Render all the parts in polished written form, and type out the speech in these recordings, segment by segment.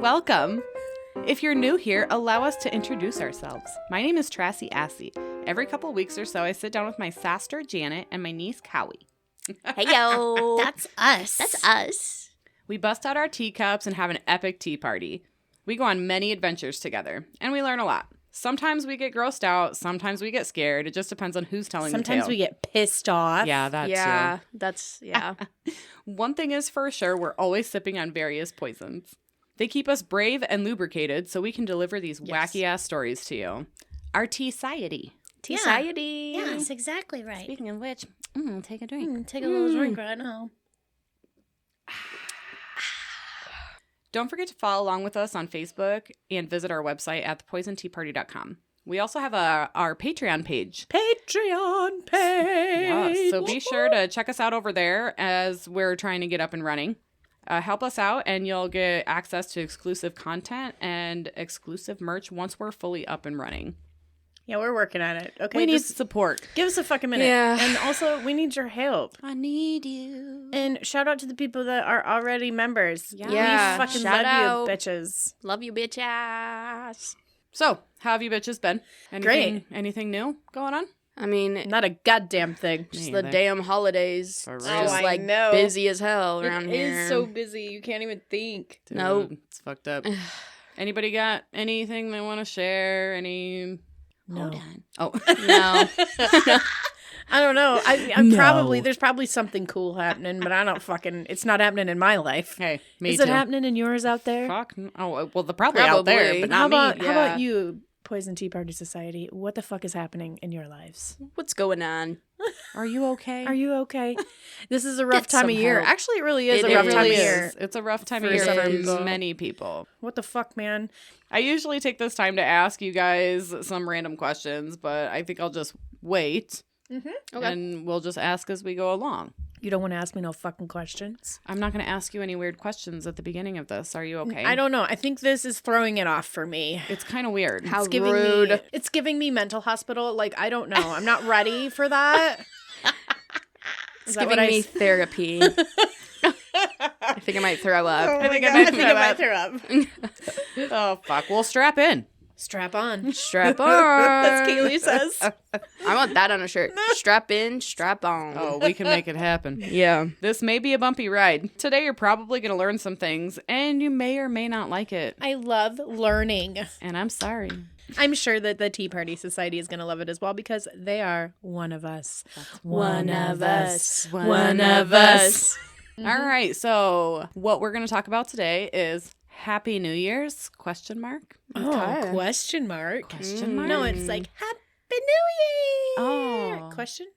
welcome. If you're new here, allow us to introduce ourselves. My name is Trassy Assy. Every couple weeks or so, I sit down with my sister, Janet, and my niece, Cowie. Hey, yo. That's us. That's us. We bust out our teacups and have an epic tea party. We go on many adventures together, and we learn a lot. Sometimes we get grossed out. Sometimes we get scared. It just depends on who's telling the tale. Sometimes we get pissed off. Yeah, that too. One thing is for sure, we're always sipping on various poisons. They keep us brave and lubricated so we can deliver these wacky-ass stories to you. Our tea-society. Tea-society. Yes, exactly right. Speaking of which, take a drink. Take a little drink right now. Don't forget to follow along with us on Facebook and visit our website at thepoisonteaparty.com. We also have our Patreon page. Patreon page. Yeah, so be sure to check us out over there as we're trying to get up and running. Help us out and you'll get access to exclusive content and exclusive merch once we're fully up and running. Yeah, we're working on it. Okay, we need support. Give us a fucking minute. Yeah. And also, we need your help. I need you. And shout out to the people that are already members. Yeah. We fucking Shout love out. you, bitches. Love you, bitch ass. So, how have you bitches been? Anything new going on? I mean, Not a goddamn thing. just the damn holidays. For It's real. just Oh, I like know. busy as hell around here. It is so busy. You can't even think. Dude, Nope. It's fucked up. Anybody got anything they want to share? Any... No. Hold on. Oh. No. I don't know. I'm No. probably, there's probably something cool happening, but I don't fucking, it's not happening in my life. Hey, me Is too. it happening in yours out there? Fuck. Oh, well, they're probably out there, Probably. but How not me. about how about you, Poison Tea Party Society? What the fuck is happening in your lives? What's going on? Are you okay? Are you okay? This is a rough Get time some of year. help. Actually, it really is It a rough really time of is. year. It's a rough time of For year some for people. many people. What the fuck, man? I usually take this time to ask you guys some random questions, but I think I'll just wait Okay. and we'll just ask as we go along. You don't want to ask me no fucking questions. I'm not going to ask you any weird questions at the beginning of this. Are you okay? I don't know. I think this is throwing it off for me. It's kind of weird. How It's giving rude. me. It's giving me mental hospital. Like, I don't know. I'm not ready for that. It's giving me therapy. I think I might throw up. Oh I think my I God, might throw up. Oh, fuck. Well, strap in. Strap on. Strap on. That's Kaylee says. I want that on a shirt. Strap in, strap on. Oh, we can make it happen. Yeah. This may be a bumpy ride. Today, you're probably going to learn some things, and you may or may not like it. I love learning. And I'm sorry. I'm sure that the Tea Party Society is going to love it as well because they are one of us. One of us. One of us. All right. So what we're going to talk about today is Happy New Year's? Question mark. Oh, question mark. Question mark. No, it's like Happy New Year. Oh. Question.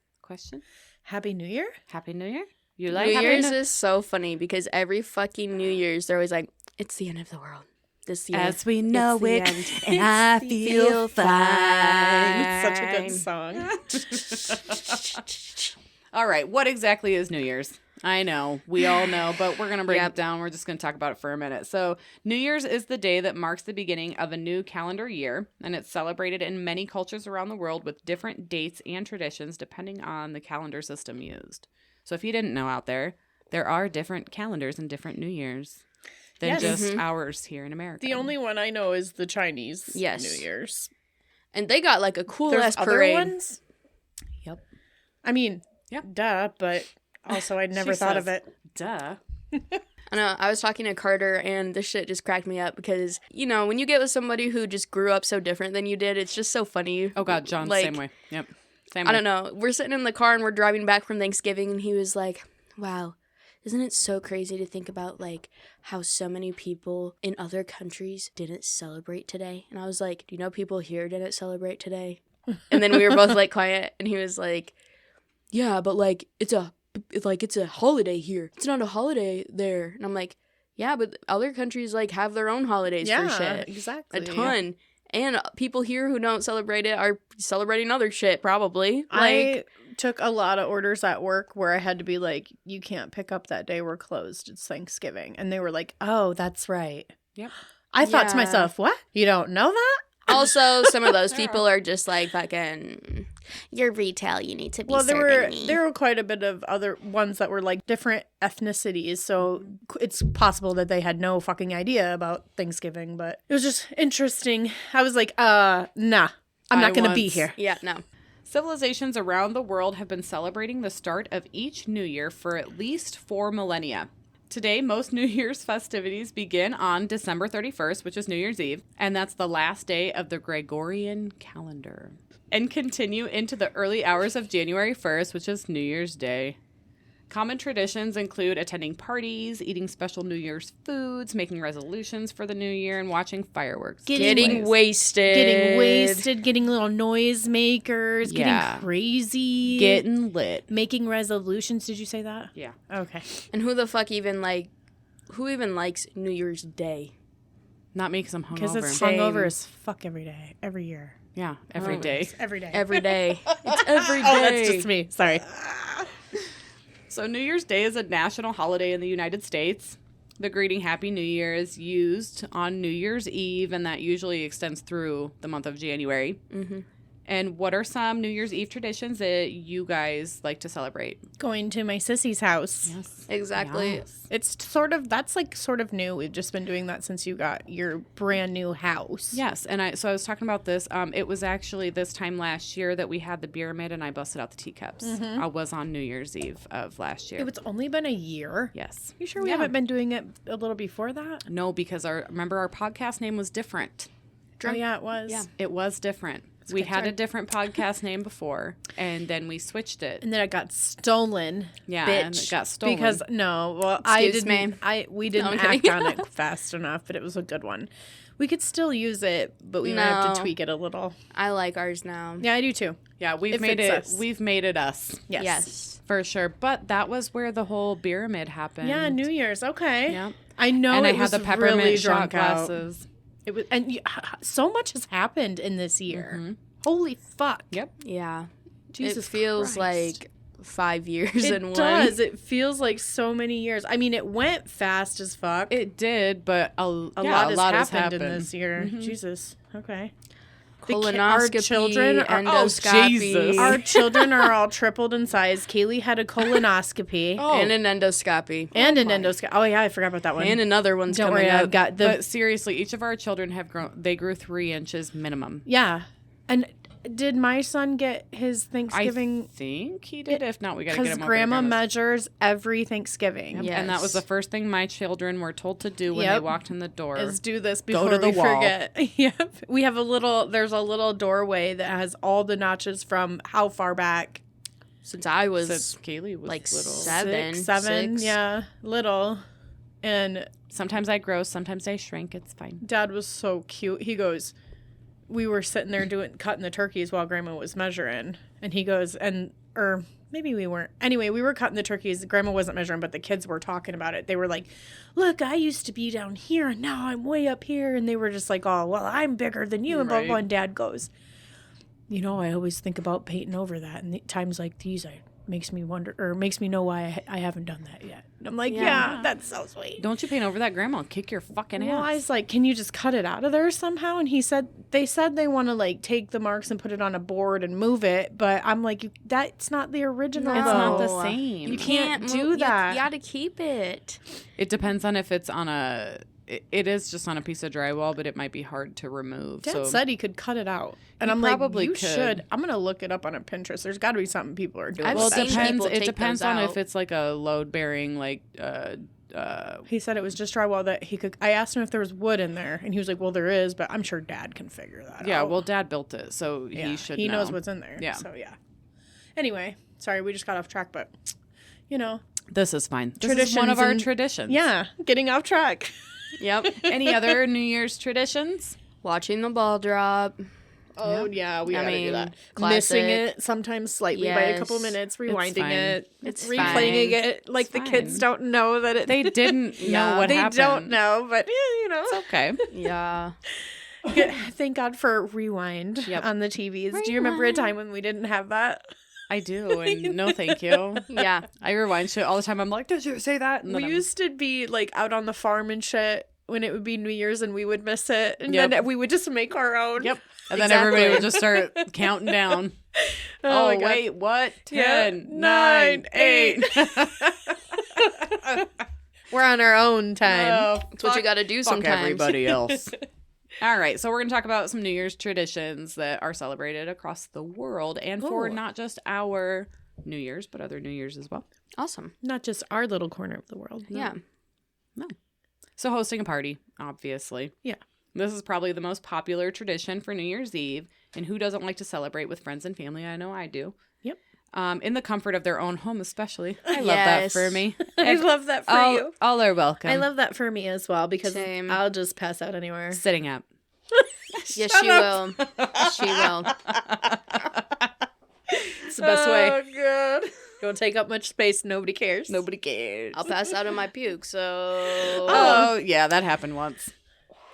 Happy New Year? Happy New Year? You like New Happy Year's New- is so funny because every fucking New Year's they're always like, it's the end of the world. This year. As we know it's it, the end. and I feel fine. Such a good song. All right. What exactly is New Year's? I know. We all know, but we're going to break Yep. it down. We're just going to talk about it for a minute. So New Year's is the day that marks the beginning of a new calendar year, and it's celebrated in many cultures around the world with different dates and traditions depending on the calendar system used. So if you didn't know out there, there are different calendars and different New Year's than Yes. just Mhm. ours here in America. The only one I know is the Chinese Yes. New Year's. And they got like a cool There's ass other parade. ones? Yep. I mean, Yep. duh, but also I'd never She thought of says, it. Duh. I know. I was talking to Carter, and this shit just cracked me up because, you know, when you get with somebody who just grew up so different than you did, it's just so funny. Oh, God, John, Like, same way. Yep. Same way. I don't know. We're sitting in the car and we're driving back from Thanksgiving, and he was like, wow, isn't it so crazy to think about, like, how so many people in other countries didn't celebrate today? And I was like, do you know people here didn't celebrate today? And then we were both, like, quiet, and he was like, yeah, but, like, it's a holiday here. It's not a holiday there. And I'm like, yeah, but other countries, like, have their own holidays for shit. exactly. A ton. And people here who don't celebrate it are celebrating other shit, probably. I took a lot of orders at work where I had to be like, you can't pick up that day, we're closed. It's Thanksgiving. And they were like, oh, that's right. Yep. I thought to Yeah. myself, what? You don't know that? Also, some of those people are just like fucking You're retail. You need to be Well, serving me. there were quite a bit of other ones that were like different ethnicities, so it's possible that they had no fucking idea about Thanksgiving, but it was just interesting. I was like, nah, I'm not going to be here. Yeah, no. Civilizations around the world have been celebrating the start of each New Year for at least 4 millennia. Today, most New Year's festivities begin on December 31st, which is New Year's Eve, and that's the last day of the Gregorian calendar, and continue into the early hours of January 1st, which is New Year's Day. Common traditions include attending parties, eating special New Year's foods, making resolutions for the new year, and watching fireworks. Getting wasted. Getting little noise makers, Yeah. getting crazy. Getting lit. Making resolutions. Did you say that? Yeah. Okay. And who the fuck even likes New Year's Day? Not me because I'm Because hungover. it's Same. hungover as fuck every day, every year. Yeah, every day. Every day. Every day. It's every day. Oh, that's just me. Sorry. So New Year's Day is a national holiday in the United States. The greeting Happy New Year is used on New Year's Eve, and that usually extends through the month of January. Mm-hmm. And what are some New Year's Eve traditions that you guys like to celebrate? Going to my sissy's house. Yes. Exactly. Yes. It's sort of new. We've just been doing that since you got your brand new house. Yes, and I was talking about this. It was actually this time last year that we had the pyramid, and I busted out the teacups. I was on New Year's Eve of last year. It's only been a year. Yes. You sure we haven't been doing it a little before that? No, because remember our podcast name was different. Oh, yeah, it was. Yeah, it was different. We had a different podcast name before, and then we switched it. And then it got stolen. Yeah, and it Bitch. got stolen. Because we didn't I'm act kidding. on it fast enough, but it was a good one. We could still use it, but we might have to No. tweak it a little. I like ours now. Yeah, I do too. yeah, we've It made fits it. us. We've made it us Yes. for sure. But that was where the whole pyramid happened. Yeah, New Year's. Okay. Yeah, I know and I it had was the peppermint really shot drunk out. glasses. It was, and so much has happened in this year. Holy fuck. Yep. Yeah. Jesus it feels Christ. like 5 years It in one. does. It feels like so many years. I mean, it went fast as fuck. It did, but a lot has has happened in this year. Jesus. Okay. Colonoscopy, Our children are endoscopy, Jesus. Our children are all tripled in size. Kaylee had a colonoscopy Oh. and an endoscopy. and an endoscopy. Oh yeah, I forgot about that one. And another one's Don't coming worry, up. I've got the But seriously, each of our children have grown. They grew 3 inches minimum. yeah. And did my son get his Thanksgiving? I think he did. If not, we got to get Because him over Grandma to Grandma's. measures every Thanksgiving. Yep. And that was the Yes. first thing my children were told to do when they Yep. walked in the door. Is do this before to the we wall. forget. Yep. We have there's a little doorway that has all the notches from how far back? Since I was Since Kaylee was like little. 7, 6, yeah, little. And Sometimes I grow, sometimes I shrink. It's fine. Dad was so cute. He goes, we were sitting there cutting the turkeys while Grandma was measuring. And he goes, or maybe we weren't. Anyway, we were cutting the turkeys. Grandma wasn't measuring, but the kids were talking about it. They were like, look, I used to be down here and now I'm way up here. And they were just like, oh, well, I'm bigger than you. And blah, Right. blah. And Dad goes, you know, I always think about painting over that. And times like these, makes me wonder, or makes me know why I haven't done that yet. And I'm like, yeah, that's so sweet. Don't you paint over that, Grandma? I'll kick your fucking ass. Well, I was like, can you just cut it out of there somehow? And they said they want to like take the marks and put it on a board and move it. But I'm like, that's not the original. It's though. not the same. You can't do You that. gotta keep it. It depends on if it's on a... It is just on a piece of drywall, but it might be hard to remove. Dad so said he could cut it out. And He I'm like, probably you could. should. I'm going to look it up on a Pinterest. There's got to be something people are doing. I've well, it seen depends. people It take depends those on out. if it's like a load bearing, like He said it was just drywall that he could. I asked him if there was wood in there, and he was like, well, there is, but I'm sure Dad can figure that out. yeah. Well, Dad built it, so Yeah, he should. He know. knows what's in there. Yeah. So, yeah. Anyway, sorry, we just got off track, but, you know. This is fine. This is Traditions one of our and- traditions. Yeah, getting off track. Yep. Any other New Year's traditions? Watching the ball drop. Oh, yeah, we I gotta do mean, that. classic. Missing it sometimes slightly by a couple Yes. minutes, It's rewinding fine. it, It's replaying fine. it like It's the kids fine. don't know that it. They didn't know Yeah. what they happened. don't know, but you know. It's okay. Yeah. Thank God for rewind Yep. on the TVs. Do you remember a time when we didn't have that? I do, and no, thank you. Yeah. I rewind shit all the time. I'm like, did you say that? And then We I'm- used to be like out on the farm and shit when it would be New Year's and we would miss it, and Yep. then we would just make our own. Yep. And then everybody would just start counting down. Oh, my God. wait, what? Yeah. 10, 9, 9, 8. We're on our own time. Oh, That's what you got to do fuck sometimes. everybody else. All right, so we're going to talk about some New Year's traditions that are celebrated across the world and for Ooh. not just our New Year's, but other New Year's as well. Awesome. Not just our little corner of the world. No. Yeah. No. So hosting a party, obviously. Yeah. This is probably the most popular tradition for New Year's Eve. And who doesn't like to celebrate with friends and family? I know I do. Yep. In the comfort of their own home, especially. I love Yes. that for me. I love that for you. All are welcome. I love that for me as well because Same. I'll just pass out anywhere. sitting up. Yes, she will. She will. It's the best way. Oh, God. Don't take up much space. Nobody cares. Nobody cares. I'll pass out in my puke, so... Oh, yeah, that happened once.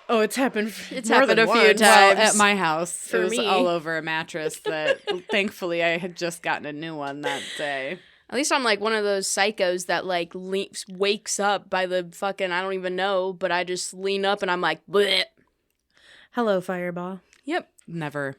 Oh, it's happened. It's more happened than a few once. times. Well, at my house, For it was me. all over a mattress that thankfully I had just gotten a new one that day. At least I'm like one of those psychos that like wakes up by the fucking, I don't even know, but I just lean up and I'm like, bleh. Hello, Fireball. Yep. Never.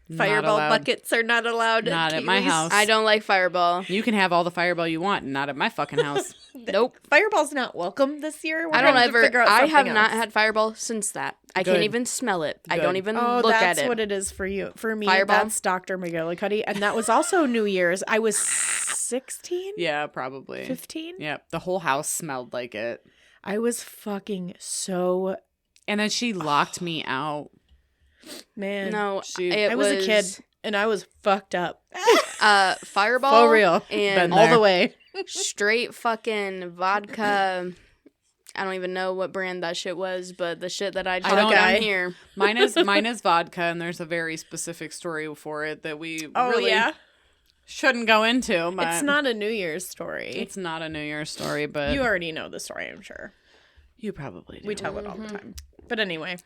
Not Fireball allowed. buckets are not allowed. Not at my Keely's. house. I don't like Fireball. You can have all the Fireball you want, not at my fucking house. Nope. Fireball's not welcome this year. We're I don't gonna have to figure out I have something not else. had Fireball since that. I Good. can't even smell it. I Good. don't even Oh, look that's at it. what it is for you. For me, Fireball? that's Dr. McGillicuddy, and that was also New Year's. I was 16, Yeah, probably. 15. Yep, the whole house smelled like it. I was fucking so And then she locked me out. man. No, She- it I was a kid, and I was fucked up. Fireball For real, and Been all there. the way. straight fucking vodka. I don't even know what brand that shit was, but the shit that I don't- took down here. Mine is vodka, and there's a very specific story for it that we Oh really yeah, shouldn't go into. But it's not a New Year's story. It's not a New Year's story, but You already know the story, I'm sure. you probably do. We tell it all the time. But anyway,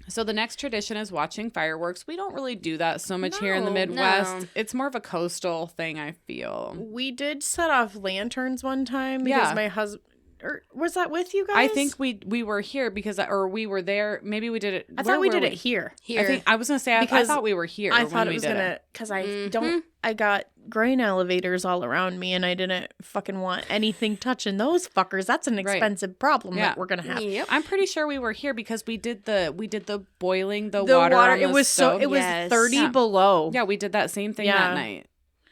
So the next tradition is watching fireworks. We don't really do that so much here in the No, Midwest. no. It's more of a coastal thing, I feel. we did set off lanterns one time because Yeah. my husband. Or was that with you guys? I think we were here because, or we were there. Maybe we did it. I where thought we were did it here. Here. I think I was gonna say I Because thought we were here. I when thought we it was did gonna because I Mhm. don't. I got grain elevators all around me, and I didn't fucking want anything touching those fuckers. That's an Right. expensive problem Yeah. that we're gonna have. Yep. I'm pretty sure we were here because we did the boiling the water. On it the was stove. it was Yes. 30 Yeah. below. Yeah, we did that same thing Yeah. that night.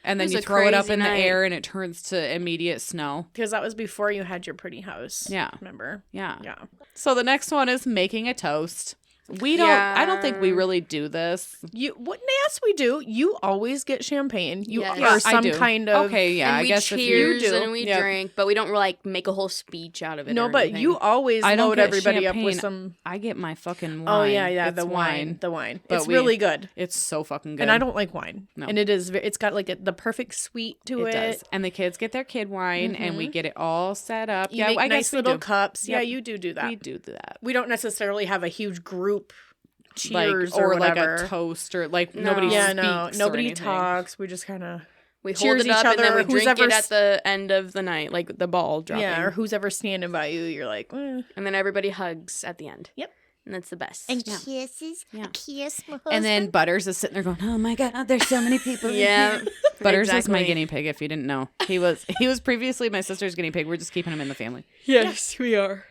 And then It was you a throw it up crazy in the night. air and it turns to immediate snow. Because that was before you had your pretty house. Yeah. Remember? Yeah. Yeah. So the next one is making a toast. We don't I don't think we Yeah. really do this. Yes, we do. You always get champagne. You Yes. or Yeah, I some do. kind of Okay, yeah, and I we guess if cheers you do. and we Yep. drink, but we don't like make a whole speech out of it. No, or but anything. you always I don't load get everybody up with champagne. some. I get my fucking wine. Oh yeah, It's the wine. The wine. But It's we- really good. It's so fucking good. And I don't like wine. No. And it's got like the perfect sweet to it. It does. And the kids get their kid wine and we get it all set up. You yeah, make I nice guess we little do. cups. Yeah, Yep. you do that. We do that. We don't necessarily have a huge group Like, cheers or or like whatever. a toast or like No. nobody Yeah, speaks no, or nobody anything. talks. We just kind of we cheers hold it each up and then other, we drink who's it ever at the end of the night, like the ball dropping. yeah, or who's ever standing by you. You're like, eh. And then everybody hugs at the end. Yep. And that's the best. kisses. Yeah. Kiss my And then Butters is sitting there going, "Oh my god, there's so many people." in yeah. here." Butters is my exactly. guinea pig. If you didn't know, he was previously my sister's guinea pig. We're just keeping him in the family. Yes, we are.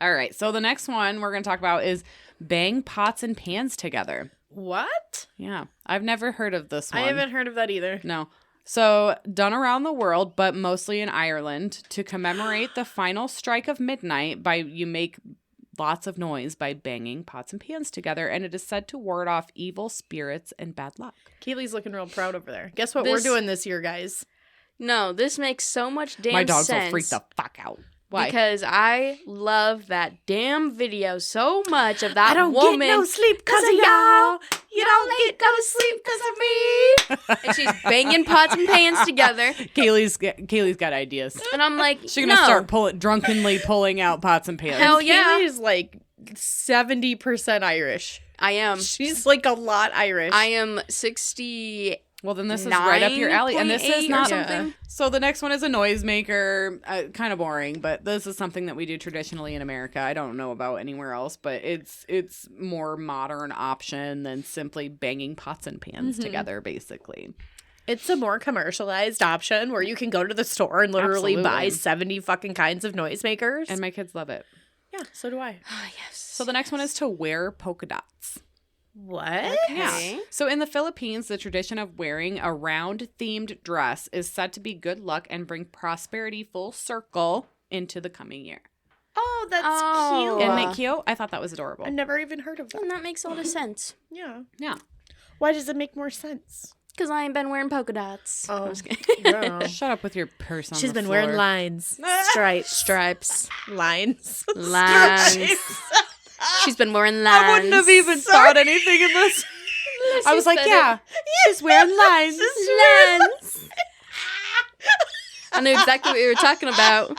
All right. So the next one we're going to talk about is bang pots and pans together. What? Yeah, I've never heard of this one. I haven't heard of that either. No. So, done around the world, but mostly in Ireland, to commemorate the final strike of midnight you make lots of noise by banging pots and pans together, and it is said to ward off evil spirits and bad luck. Keely's looking real proud over there. Guess what This- we're doing this year, guys? No, this makes so much damn My dogs sense. will freak the fuck out. Why? Because I love that damn video so much of that woman. sleep Cause of y'all. You don't get go to sleep cause of me. And she's banging pots and pans together. Kaylee's got ideas. And I'm like, She's gonna start drunkenly pulling out pots and pans. Hell yeah. Keely's like 70% Irish. I am. She's like a lot Irish. I am 68% Well, then this is right up your alley. And this is 9.8 or not something. So the next one is a noisemaker. Kind of boring, but this is something that we do traditionally in America. I don't know about anywhere else, but it's more modern option than simply banging pots and pans together, basically. It's a more commercialized option where you can go to the store and literally buy Absolutely. 70 fucking kinds of noisemakers. And my kids love it. Yeah, so do I. Oh, yes. So the next one is to wear polka dots. What? Okay. So in the Philippines, the tradition of wearing a round-themed dress is said to be good luck and bring prosperity full circle into the coming year. Oh, that's Oh. cute. Isn't it cute? I thought that was adorable. I've never even heard of that. And that makes a lot of sense. Yeah. Yeah. Why does it make more sense? Because I ain't been wearing polka dots. Oh, I'm just kidding. yeah. Shut up with your purse on She's the been floor. wearing lines, stripes, Stripes. lines, Lines. Stripes. She's been wearing lines. I wouldn't have even thought anything of this. I was like, said yeah, she's wearing lines. Lines. I knew exactly what you were talking about.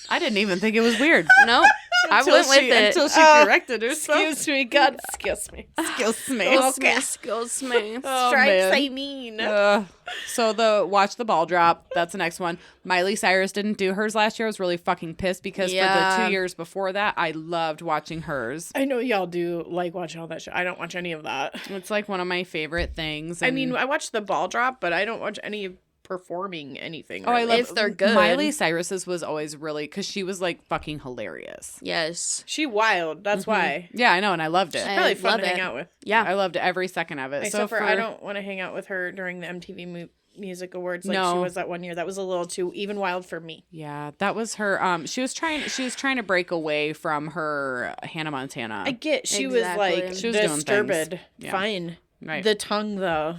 I didn't even think it was weird. Nope. I went with it. Until she corrected herself. Excuse me, God, excuse me. Excuse me. Excuse me. Oh, Stripes, man. I mean. So the watch the ball drop. That's the next one. Miley Cyrus didn't do hers last year. I was really fucking pissed because for Yeah. the 2 years before that, I loved watching hers. I know y'all do like watching all that shit. I don't watch any of that. It's like one of my favorite things. I and- mean, I watch the ball drop, but I don't watch any performing anything. oh, I really. love If they're good. Miley Cyrus's was always really because she was like fucking hilarious. Yes. She wild. That's why. Yeah, I know, and I loved it. I Probably fun love to hang it. out with. Yeah. I loved every second of it. Except for I don't want to hang out with her during the MTV Music Awards like she No. was that one year. That was a little too even wild for me. Yeah, that was her. She was trying to break away from her Hannah Montana. I get she Exactly. was like She was doing disturbed. things. Yeah. Fine. Right. The tongue though.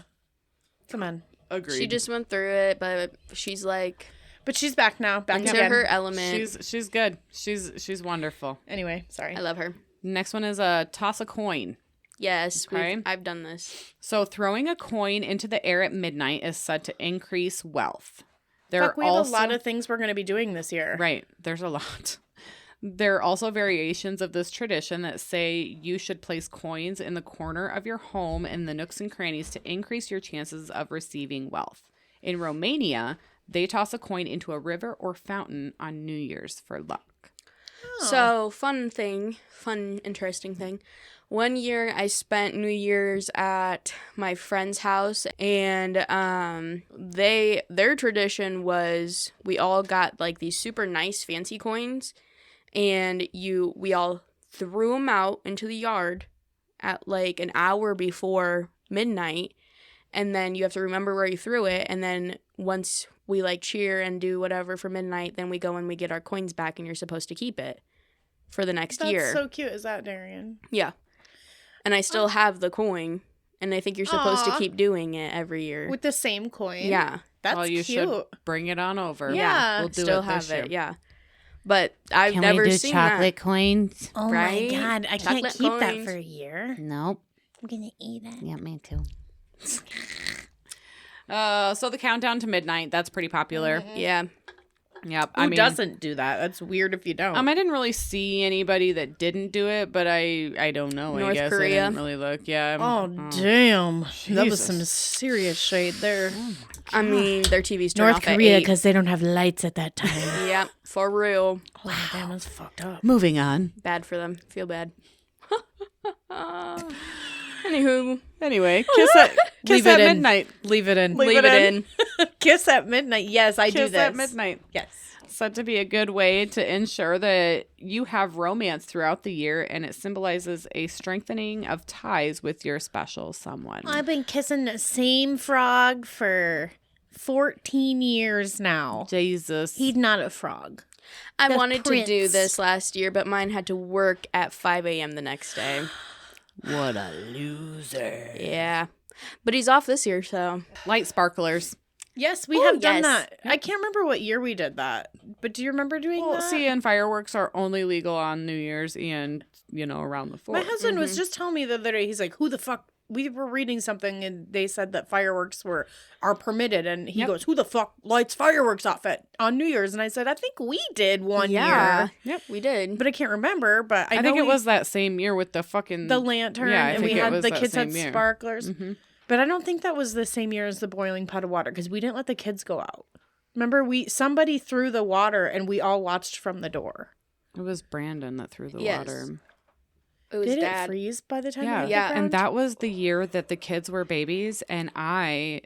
Come on. Agreed. She just went through it, but she's like But she's back now. Back into again. her element. she's good. She's wonderful. Anyway, sorry. I love her. Next one is a toss a coin. Yes, Okay. I've done this. So throwing a coin into the air at midnight is said to increase wealth. There Fuck, are we have also a lot of things we're going to be doing this year. right. There's a lot. There are also variations of this tradition that say you should place coins in the corner of your home in the nooks and crannies to increase your chances of receiving wealth. In Romania, they toss a coin into a river or fountain on New Year's for luck. So, interesting thing. One year I spent New Year's at my friend's house, and their tradition was we all got like these super nice fancy coins, and we all threw them out into the yard at like an hour before midnight, and then you have to remember where you threw it, and then once we like cheer and do whatever for midnight, then we go and we get our coins back, and you're supposed to keep it for the next That's year. so cute. Is that Darian? Yeah. And I still have the coin, and I think you're supposed to Aw. keep doing it every year. With the same coin? Yeah. That's Well, you cute. should bring it on over. Yeah. We'll do Still it have this year. it, yeah. But I've never seen that. coins? Oh Right? my God. I Chocolate can't keep that coins. for a year. Nope. I'm going to eat it. Yeah, me too. So the countdown to midnight, that's pretty popular. Yeah. Yep. Who doesn't do that? That's weird if you don't. I didn't really see anybody that didn't do it, but I don't know. I North guess Korea. I didn't really look. Yeah. Damn. That was Jesus. some serious shade there. I mean, their TV's turned North off at Korea, 8. because they don't have lights at that time. Yep, for real. Oh, damn, that's fucked up. Moving on. Bad for them. Feel bad. Anywho, Anyway, kiss at midnight. Leave it in. leave it in. Kiss at midnight. Yes, I do Kiss this. at midnight. Yes. Said to be a good way to ensure that you have romance throughout the year, and it symbolizes a strengthening of ties with your special someone. I've been kissing the same frog for 14 years now. Jesus. He's not a frog. I The wanted to do prince. this last year, but mine had to work at 5 a.m. the next day. What a loser. Yeah. But he's off this year, so. Light sparklers. Yes, we Oh, have done yes. that. I can't remember what year we did that, but do you remember doing Well, that? see, and fireworks are only legal on New Year's and, around the 4th. My husband was just telling me the other day, he's like, who the fuck? We were reading something and they said that fireworks are permitted. And he Yep. goes, who the fuck lights fireworks off on New Year's? And I said, I think we did one Yeah. year. Yep. We did. But I can't remember. But I I think know it was that same year with the fucking... the lantern. Yeah, I and we think it had was the that kids had same year. sparklers. Mhm. But I don't think that was the same year as the boiling pot of water because we didn't let the kids go out. Remember, somebody threw the water and we all watched from the door. It was Brandon that threw the Yes. water. It was Did Dad. it freeze by the time? Yeah, it hit Yeah. the And ground? that was the year that the kids were babies, and I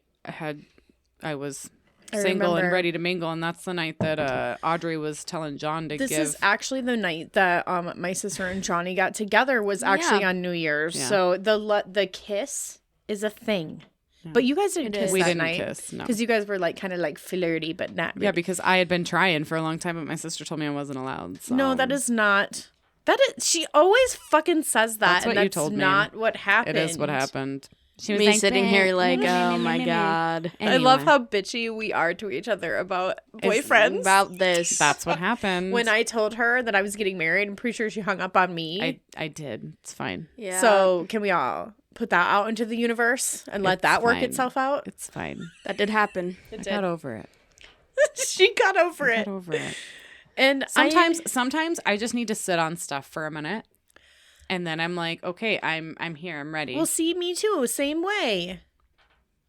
was I single and remember. ready to mingle, and that's the night that Audrey was telling John to This give. is actually the night that my sister and Johnny got together was actually Yeah. on New Year's. Yeah. So the kiss is a thing. Yeah. But you guys didn't It kiss is. we that didn't night. kiss, no. Because you guys were like kind of like flirty, but not really. Yeah, because I had been trying for a long time, but my sister told me I wasn't allowed. So. No, that is not. That is. She always fucking says that. That's and what you that's told me. not what happened. It is what happened. She was Me like, sitting "Bah, here like, nah, nah, oh nah, my nah, nah." God. I love Anyway, how bitchy we are to each other about boyfriends. About this. that's what happened. When I told her that I was getting married, I'm pretty sure she hung up on me. I did. It's fine. Yeah. So can we all put that out into the universe and let It's that work fine. itself out? It's fine. that did happen. It I got over it. She got over I it. got over it. And Sometimes I just need to sit on stuff for a minute, and then I'm like, okay, I'm here. I'm ready. well, see, me too. Same way.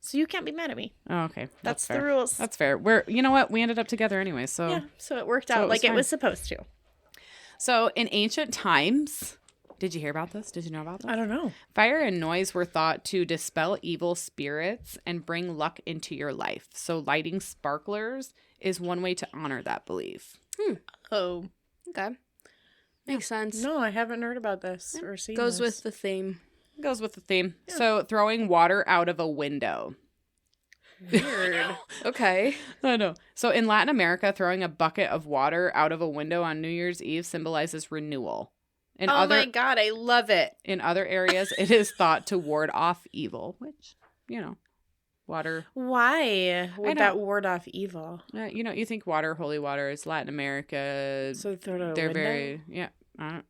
So you can't be mad at me. Oh, okay, That's the fair. rules. That's fair. You know what? We ended up together anyway. So, Yeah. So it worked So out it was like it fine. was supposed to. so in ancient times, did you hear about this? Did you know about this? I don't know. Fire and noise were thought to dispel evil spirits and bring luck into your life. So lighting sparklers is one way to honor that belief. Oh Okay. Makes sense. no, I haven't heard about this or seen. Goes this. with the theme. Goes with the theme. So throwing water out of a window. weird. Okay. I know. So in Latin America, throwing a bucket of water out of a window on New Year's Eve symbolizes renewal. In Oh other my god, I love it. in other areas, it is thought to ward off evil, which, water. Why would know. that ward off evil? You think water, holy water is Latin America. So throw it out a They're window? very I don't,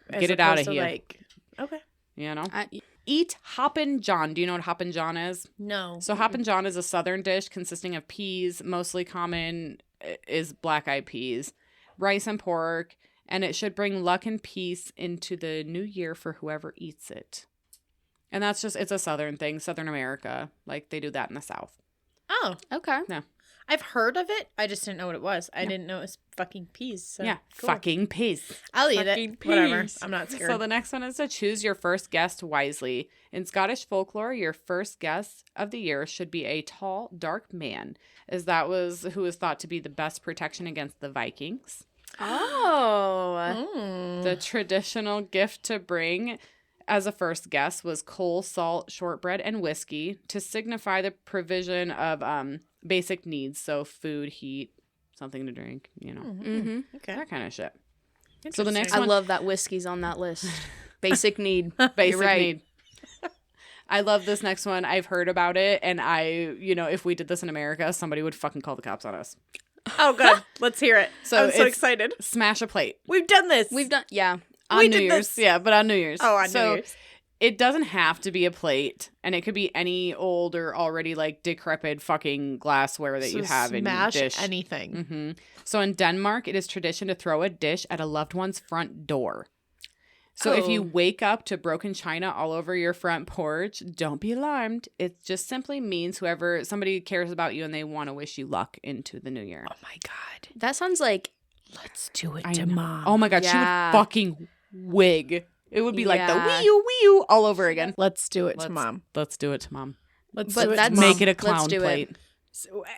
As get it out of opposed to, here. Like, okay. Eat Hoppin' John. Do you know what Hoppin' John is? No. So Hoppin' John is a southern dish consisting of peas, mostly common is black-eyed peas, rice and pork, and it should bring luck and peace into the new year for whoever eats it. And it's a southern thing, Southern America. Like they do that in the South. Oh, Okay. I've heard of it. I just didn't know what it was. I didn't know it was fucking peas. So Yeah, cool. fucking peas. I'll eat fucking it. Whatever. peas. I'm not scared. So the next one is to choose your first guest wisely. In Scottish folklore, your first guest of the year should be a tall, dark man, as that was who was thought to be the best protection against the Vikings. Oh. Mm. The traditional gift to bring as a first guest was coal, salt, shortbread, and whiskey to signify the provision of basic needs, so food, heat, something to drink, Mm-hmm. Okay. that kind of shit. So the next I one, love that whiskey's on that list. Basic need. basic You're right. need. I love this next one. I've heard about it, and if we did this in America, somebody would fucking call the cops on us. Oh, good. Let's hear it. So I'm so it's- excited. Smash a plate. We've done this. We've done, yeah. On We New did Year's. this. Yeah, but on New Year's. Oh, on So New Year's. it doesn't have to be a plate, and it could be any old or already like decrepit fucking glassware that you have in your smash dish. anything. hmm So in Denmark, it is tradition to throw a dish at a loved one's front door. So if you Oh. wake up to broken china all over your front porch, don't be alarmed. It just simply means somebody cares about you and they want to wish you luck into the new year. Oh my god. That sounds like, Let's do it I to know. mom. Oh my god, Yeah. she would fucking wig. It would be like the Yeah. wee you all over again. Let's do it to Let's- mom. Let's do it to mom. Let's But do it that's- to mom. Make it a Let's clown do it. plate.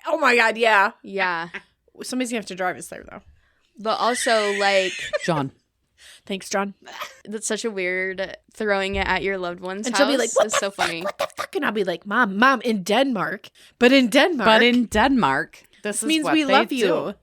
Oh my god, yeah. yeah. Somebody's gonna have to drive us there though. But also, like, John. Thanks, John. that's such a weird throwing it at your loved one's And house. she'll be like, "What It's so funny. What the fuck? And I'll be like, Mom, in Denmark. But in Denmark. But in Denmark, this means is we what they love do. you.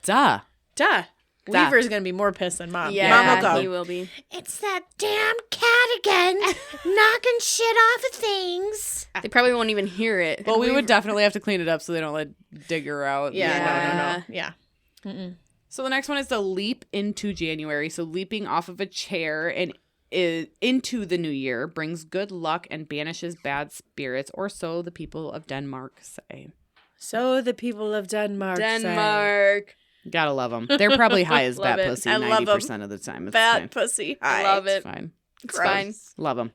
Duh. Duh. Duh. Weaver's gonna be more pissed than Mom. Yeah, Mom will go. he will be. It's that damn cat again, knocking shit off of things. They probably won't even hear it. Well, we would definitely have to clean it up so they don't dig her out. Yeah, no. Yeah. Mm-mm. So the next one is to leap into January. So leaping off of a chair and into the new year brings good luck and banishes bad spirits, or so the people of Denmark say. So the people of Denmark say. Denmark. Gotta love them. They're probably high as Love bat it. pussy I love 90% of the time. It's Fat fine. pussy. I love It's it. fine. It's Gross. fine. Love them.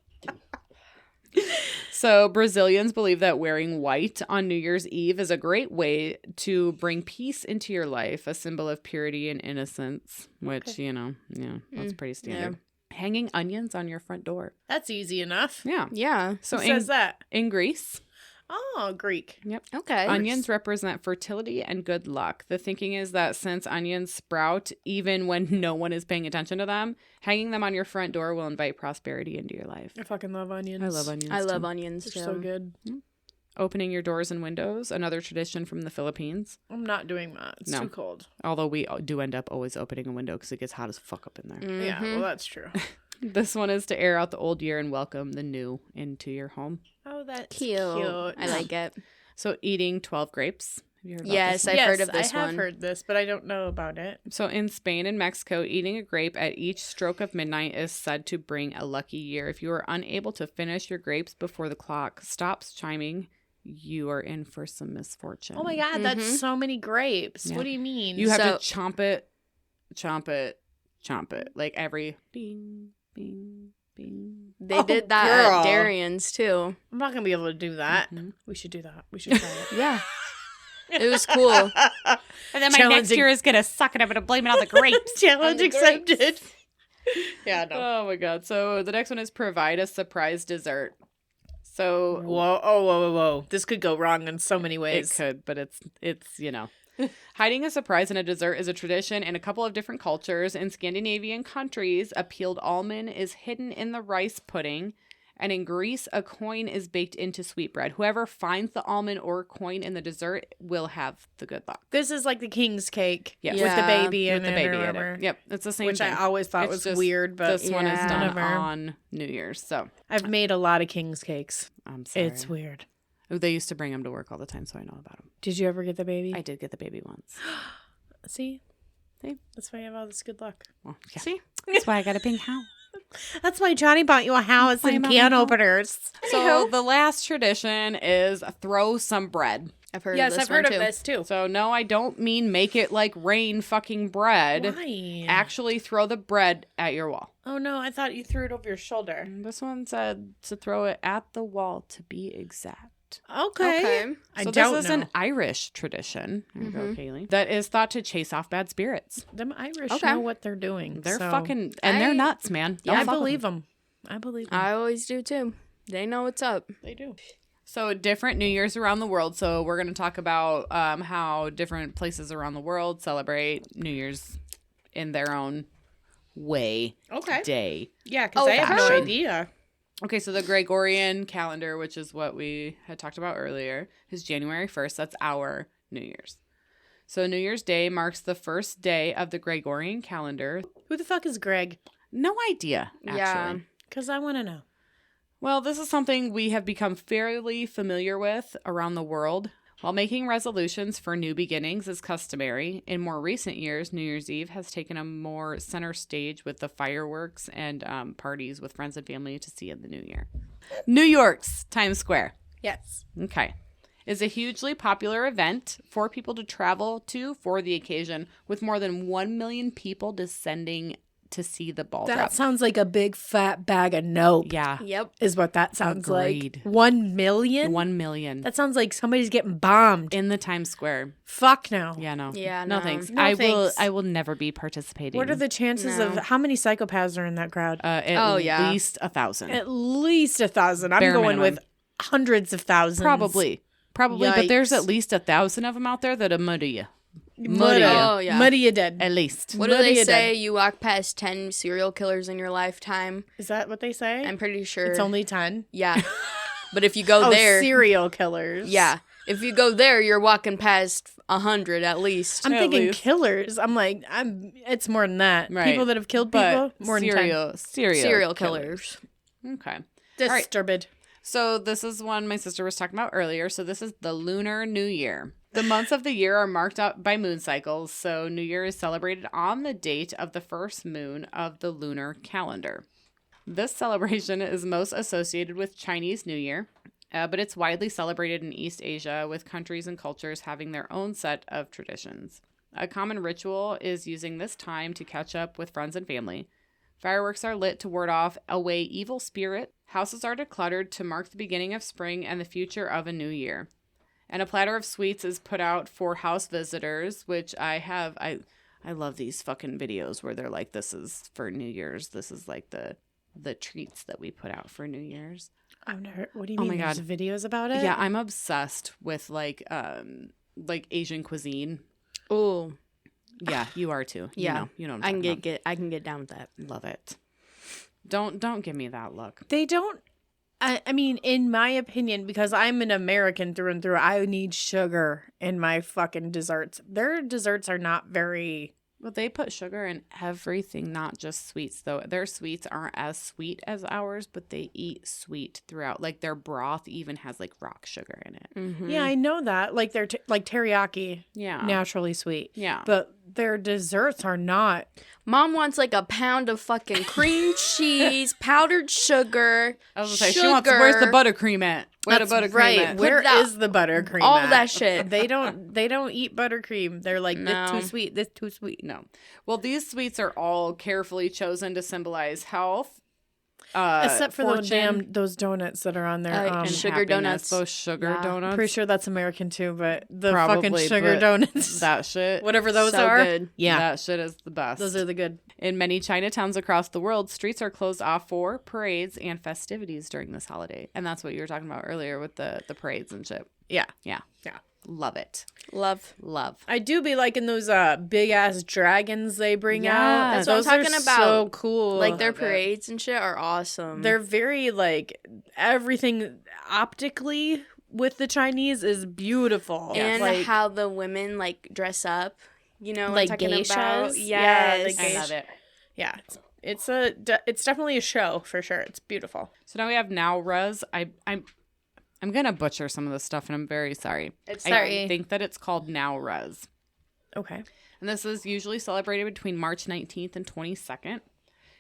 So Brazilians believe that wearing white on New Year's Eve is a great way to bring peace into your life, a symbol of purity and innocence, which, that's pretty standard. Hanging onions on your front door. That's easy enough. Yeah. Yeah. So Who says that? In Greece, Oh, Greek. yep. Okay. Onions represent fertility and good luck. The thinking is that since onions sprout even when no one is paying attention to them, hanging them on your front door will invite prosperity into your life. I fucking love onions. I love onions. I love too. onions They're too. so good. Opening your doors and windows, another tradition from the Philippines. I'm not doing that. It's No. too cold. Although we do end up always opening a window because it gets hot as fuck up in there. Yeah, well, that's true. This one is to air out the old year and welcome the new into your home. Oh, that's Cute. I like it. So eating 12 grapes. Have you heard about Yes, this one? I've heard of this I have one. heard this, but I don't know about it. So in Spain and Mexico, eating a grape at each stroke of midnight is said to bring a lucky year. If you are unable to finish your grapes before the clock stops chiming, you are in for some misfortune. Oh my God, that's so many grapes. Yeah. What do you mean? You have So- to chomp it, like every bing, bing, bing. They Oh, did that girl. at Darian's too. I'm not going to be able to do that. Mhm. We should do that. We should try it. Yeah. It was cool. And then my next Challenging- year is gonna suck and I'm gonna blame it on the grapes. Challenge On the grapes. accepted. Yeah, no. Oh my god. So the next one is provide a surprise dessert. So Whoa. This could go wrong in so many it ways. could, but it's hiding a surprise in a dessert is a tradition in a couple of different cultures. In Scandinavian countries, a peeled almond is hidden in the rice pudding. And in Greece, a coin is baked into sweetbread. Whoever finds the almond or coin in the dessert will have the good luck. This is like the king's cake Yes. with the Yeah, baby in With the it baby or in whatever. it. Yep, it's the same Which thing. I always thought It's was just- weird, but this one is Yeah. done Whatever. on New Year's. So I've made a lot of king's cakes. I'm sorry. It's weird. Oh, they used to bring them to work all the time, so I know about them. Did you ever get the baby? I did get the baby once. See? See? That's why you have all this good luck. Well, yeah. See? That's why I got a pink house. That's why Johnny bought you a house Why and am I can home? openers. So the last tradition is throw some bread. I've heard Yes, of this I've heard one of too. this too. So no, I don't mean make it like rain fucking bread. Why? Actually throw the bread at your wall. Oh no, I thought you threw it over your shoulder. And this one said to throw it at the wall to be exact. Okay. I So don't this is know. an Irish tradition. There you go, Kaylee. That is thought to chase off bad spirits. Them Irish Okay. know what they're doing. They're so- fucking and they're I- nuts, man. Yeah, Don't I fuck with believe them. them. I believe them. I always do too. They know what's up. They do. So different New Year's around the world. So we're going to talk about how different places around the world celebrate New Year's in their own way. Okay. Day. Yeah, because Oh, I have no fashion. idea. Okay, so the Gregorian calendar, which is what we had talked about earlier, is January 1st. That's our New Year's. So New Year's Day marks the first day of the Gregorian calendar. Who the fuck is Greg? No idea, actually. Yeah. Because I want to know. Well, this is something we have become fairly familiar with around the world. While making resolutions for new beginnings is customary, in more recent years, New Year's Eve has taken a more center stage with the fireworks and parties with friends and family to see in the new year. New York's Times Square. Yes. Okay. Is a hugely popular event for people to travel to for the occasion, with more than 1 million people descending to see the ball That drop. sounds like a big fat bag of nope. Yeah. Yep. Is what that sounds Agreed. like. 1 million? 1 million. That sounds like somebody's getting bombed. In the Times Square. Fuck no. Yeah, no. Yeah, No no. thanks. No I thanks. will never be participating. What are the chances of No. how many psychopaths are in that crowd? at Oh, yeah. least 1,000. At least 1,000. I'm Bare going minimum. with hundreds of thousands. Probably, but there's Yikes. at least 1,000 of them out there that are muddy. Muddy. Oh, yeah. Muddy you dead. At least. What do they Muddy say? You walk past 10 serial killers in your lifetime. Is that what they say? I'm pretty sure. It's only 10. Yeah. But if you go Oh, there. serial killers. Yeah. If you go there, you're walking past 100 at least. I'm At thinking least. killers. I'm like, it's more than that. Right. People that have killed people, But more than 10. serial killers. Okay. Disturbed. So this is one my sister was talking about earlier. So this is the Lunar New Year. The months of the year are marked up by moon cycles, so New Year is celebrated on the date of the first moon of the lunar calendar. This celebration is most associated with Chinese New Year, but it's widely celebrated in East Asia, with countries and cultures having their own set of traditions. A common ritual is using this time to catch up with friends and family. Fireworks are lit to ward off away evil spirit. Houses are decluttered to mark the beginning of spring and the future of a new year. And a platter of sweets is put out for house visitors, which I have. I love these fucking videos where they're like, this is for New Year's. This is like the treats that we put out for New Year's. I've never. What do you Oh mean? my There's videos about it? Yeah, I'm obsessed with like Asian cuisine. Oh, Yeah, you are too. yeah. You know what I I'm can talking I can get down with that. about. Love it. Don't give me that look. They don't. I mean, in my opinion, because I'm an American through and through, I need sugar in my fucking desserts. Their desserts are not very. Well, they put sugar in everything, not just sweets, though. Their sweets aren't as sweet as ours, but they eat sweet throughout. Like, their broth even has, like, rock sugar in it. Mm-hmm. Yeah, I know that. Like they're like teriyaki, Yeah. naturally sweet. Yeah. But their desserts are not. Mom wants like a pound of fucking cream cheese, powdered sugar. I was going to say, she wants, where's the buttercream at? Where the That's buttercream right. at? Put Where it out. is the buttercream? All at? that shit. They don't eat buttercream. They're like, No. this too sweet. This too sweet. No. Well, these sweets are all carefully chosen to symbolize health. Except for fortune, those donuts that are on there. and sugar happiness. donuts. Those sugar Yeah. donuts. Pretty sure that's American too, but the Probably, fucking sugar but donuts, That shit. whatever those So are. good. Yeah, That shit is the best. those are the good. In many Chinatowns across the world, streets are closed off for parades and festivities during this holiday. And that's what you were talking about earlier with the parades and shit. Yeah, Yeah. yeah. Love it. Love. Love. I do be liking those big ass dragons they bring Yeah, out. that's what I'm Those are talking about. So cool. Like their Love it. parades and shit are awesome. They're very like everything optically with the Chinese is beautiful. and like, how the women like dress up. You know, what Like I'm talking geishas? about? Yeah, Yes. the I love it. yeah, it's definitely a show for sure. It's beautiful. So now we have Nowruz. I'm gonna butcher some of this stuff, and I'm very sorry. Sorry. I think that it's called Nowruz, Okay. and this is usually celebrated between March 19th and 22nd,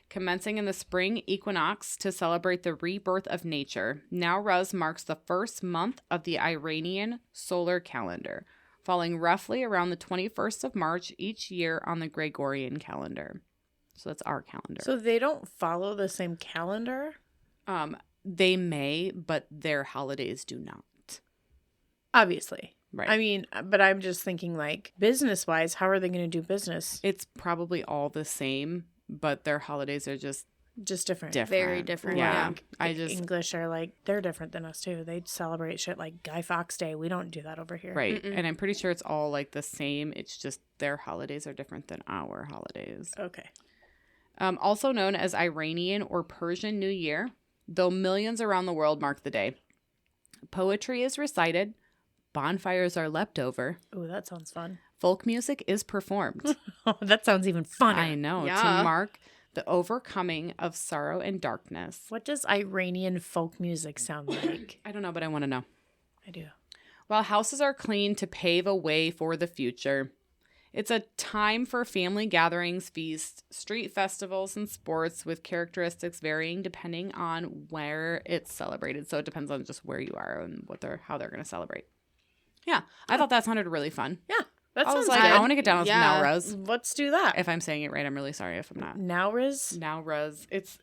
commencing in the spring equinox to celebrate the rebirth of nature. Nowruz marks the first month of the Iranian solar calendar, falling roughly around the 21st of March each year on the Gregorian calendar. So that's our calendar. So they don't follow the same calendar? They may, but their holidays do not. Obviously. Right. I mean, but I'm just thinking like business-wise, how are they going to do business? It's probably all the same, but their holidays are just Just different. different. Very different, Yeah. yeah. I just English are like, they're different than us too. They celebrate shit like Guy Fawkes Day. We don't do that over here. right. And I'm pretty sure it's all like the same. It's just their holidays are different than our holidays. Okay. Also known as Iranian or Persian New Year, though millions around the world mark the day. Poetry is recited, bonfires are leapt over, Oh, that sounds fun. folk music is performed. Oh, that sounds even funner. I know, Yeah. to mark the overcoming of sorrow and darkness. What does Iranian folk music sound like? I don't know, but I want to know. I do. While houses are cleaned to pave a way for the future, it's a time for family gatherings, feasts, street festivals, and sports with characteristics varying depending on where it's celebrated. So it depends on just where you are and how they're going to celebrate. Yeah, I thought that sounded really fun. Yeah. That I was sounds like, good. I want to get down with Yeah. Nowruz. Let's do that. If I'm saying it right, I'm really sorry if I'm not. Nowruz? Nowruz. It's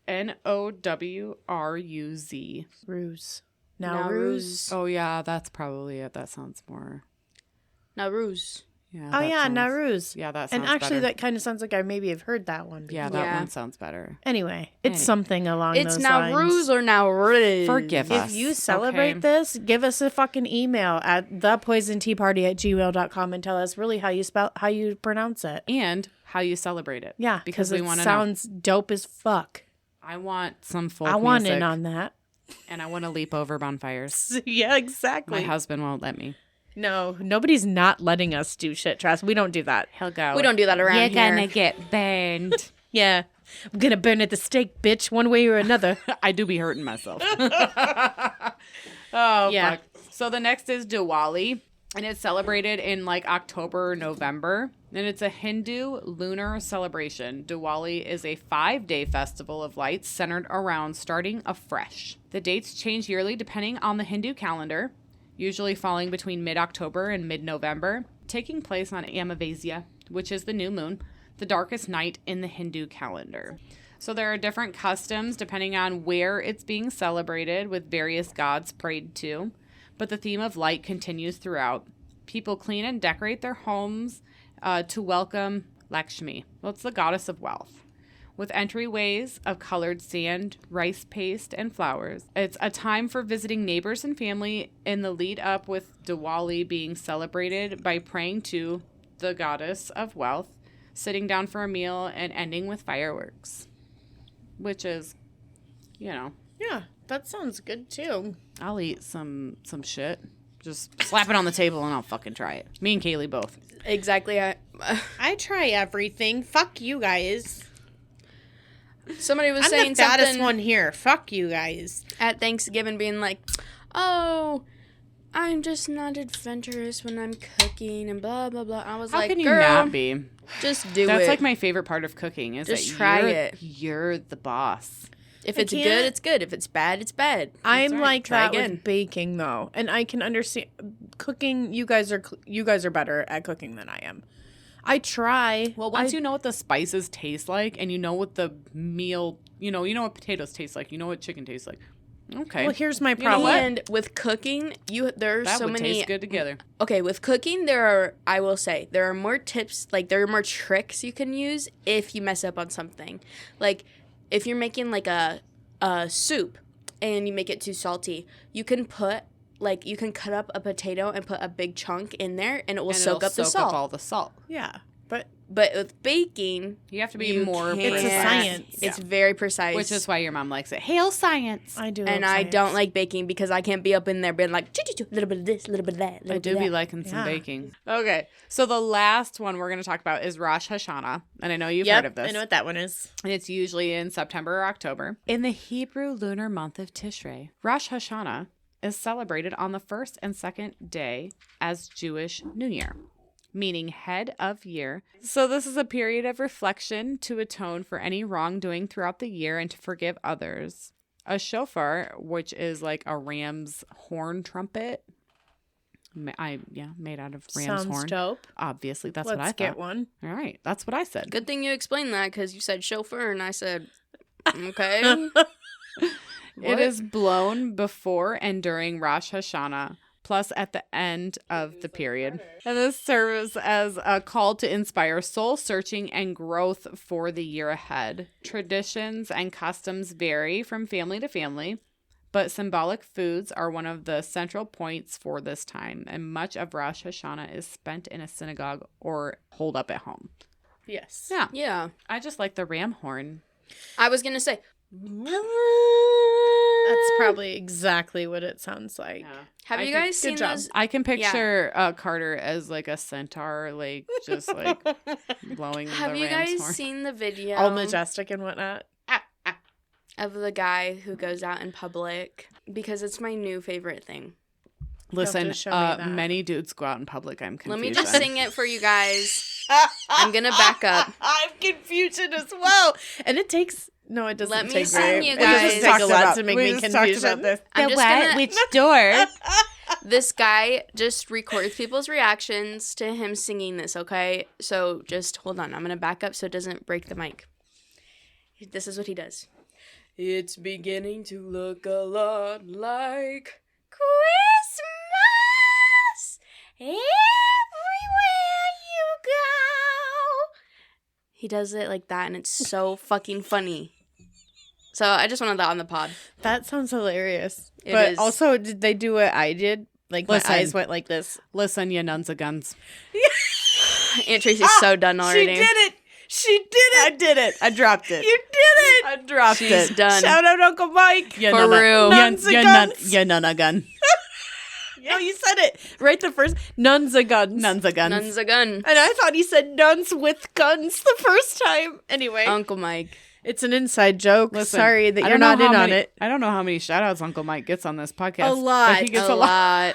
Nowruz. Ruse. Nowruz. Nowruz. Oh yeah, that's probably it. That sounds more. Nowruz. Yeah. Oh that yeah, sounds- Nowruz. Yeah, that sounds And actually, better. that kind of sounds like I maybe have heard that one. Yeah, before. that Yeah. one sounds better. Anyway, it's Any- something along It's those Nowruz lines. or Nowruz. Forgive us. If you celebrate okay? this, give us a fucking email at thepoisonteaparty@gmail.com and tell us really how you pronounce it. And how you celebrate it. Yeah, because because we it want to know. sounds dope as fuck. I want some folk I want music, in on that. and I want to leap over bonfires. Yeah, exactly. My husband won't let me. No, nobody's not letting us do shit, Trass. We don't do that. He'll go. We don't do that around You're here. gonna get burned. Yeah. I'm gonna burn at the stake, bitch, one way or another. I do be hurting myself. Oh, Yeah. fuck. So the next is Diwali, and it's celebrated in like October or November. And it's a Hindu lunar celebration. Diwali is a 5-day festival of lights centered around starting afresh. The dates change yearly depending on the Hindu calendar, usually falling between mid-October and mid-November, taking place on Amavasya, which is the new moon, the darkest night in the Hindu calendar. So there are different customs depending on where it's being celebrated, with various gods prayed to. But the theme of light continues throughout. People clean and decorate their homes to welcome Lakshmi. Well, it's the goddess of wealth. With entryways of colored sand, rice paste, and flowers. It's a time for visiting neighbors and family in the lead up, with Diwali being celebrated by praying to the goddess of wealth, sitting down for a meal, and ending with fireworks. Which is, Yeah, that sounds good too. I'll eat some shit. Just slap it on the table and I'll fucking try it. Me and Kaylee both. Exactly. I try everything. Fuck you guys. Somebody was I'm saying the fattest something one here. Fuck you guys. at Thanksgiving, being like, "Oh, I'm just not adventurous when I'm cooking," and blah blah blah. I was How like, can you "Girl, not be? just do That's it. like my favorite part of cooking is Just that try you're, it. you're the boss. If I it's can't- good, it's good. If it's bad, it's bad." I'm right. like Try that again. with baking though, and I can understand cooking. You guys are better at cooking than I am. I try. Well, once you know what the spices taste like and you know what the meal, you know what potatoes taste like, you know what chicken tastes like. Okay. Well, here's my know problem. what? And with cooking, there are that so would many. taste good together. Okay, with cooking, I will say, there are more tips, like there are more tricks you can use if you mess up on something. Like if you're making like a soup and you make it too salty, you can cut up a potato and put a big chunk in there, and it will And soak it'll up the salt. all the salt. Yeah, but But with baking, You have to be you more can't. It's a precise. science. It's very precise. Which is why your mom likes it. Hail science. I do. and love I science. don't like baking because I can't be up in there being like, a little bit of this, a little bit of that. I do be liking some Yeah. baking. Okay. So the last one we're going to talk about is Rosh Hashanah. And I know you've heard of this. I know what that one is. And it's usually in September or October. In the Hebrew lunar month of Tishrei, Rosh Hashanah is celebrated on the first and second day as Jewish New Year, meaning head of year. So this is a period of reflection to atone for any wrongdoing throughout the year and to forgive others. A shofar, which is like a ram's horn trumpet, made out of ram's Sounds horn. dope. Obviously, that's Let's what I get thought. one. All right, that's what I said. Good thing you explained that because you said chauffeur and I said, okay. It is blown before and during Rosh Hashanah, plus at the end of the period. And this serves as a call to inspire soul searching and growth for the year ahead. Traditions and customs vary from family to family, but symbolic foods are one of the central points for this time, and much of Rosh Hashanah is spent in a synagogue or holed up at home. Yes. Yeah. Yeah. I just like the ram horn. I was going to say, That's probably exactly what it sounds like. have I you think- guys seen good job. those? I can picture Carter as like a centaur, like just like blowing Have the you ram's guys horn. seen the video All majestic and whatnot. of the guy who goes out in public? Because it's my new favorite thing. Listen, to show me that. many dudes go out in public. I'm confused. Let me just sing it for you guys. I'm going to back up. I'm confusion as well. And it takes... No, it doesn't Let me take sing very... you It doesn't guys. take a lot to make me confusion. I'm just gonna, Which door? this guy just records people's reactions to him singing this, okay? So just hold on. I'm going to back up so it doesn't break the mic. This is what he does. It's beginning to look a lot like Christmas everywhere you go. He does it like that, and it's so fucking funny. So I just wanted that on the pod. That sounds hilarious. It but is. also, did they do what I did? Like, Listen. my eyes went like this. Listen, you nuns of guns. Aunt Tracy's so done already. it! She did it! I did it. I dropped it. You did it! I dropped She's it. done. Shout out Uncle Mike! You For nunna- real. Nuns of guns. You nun a gun. No, you said it right the first. Nuns of guns. Nuns of guns. Nun's a gun. And I thought he said nuns with guns the first time. Anyway, Uncle Mike. it's an inside joke. Listen, Sorry that I you're don't know not in how on many- it. I don't know how many shout outs Uncle Mike gets on this podcast. A lot. But he gets A a lot. lot.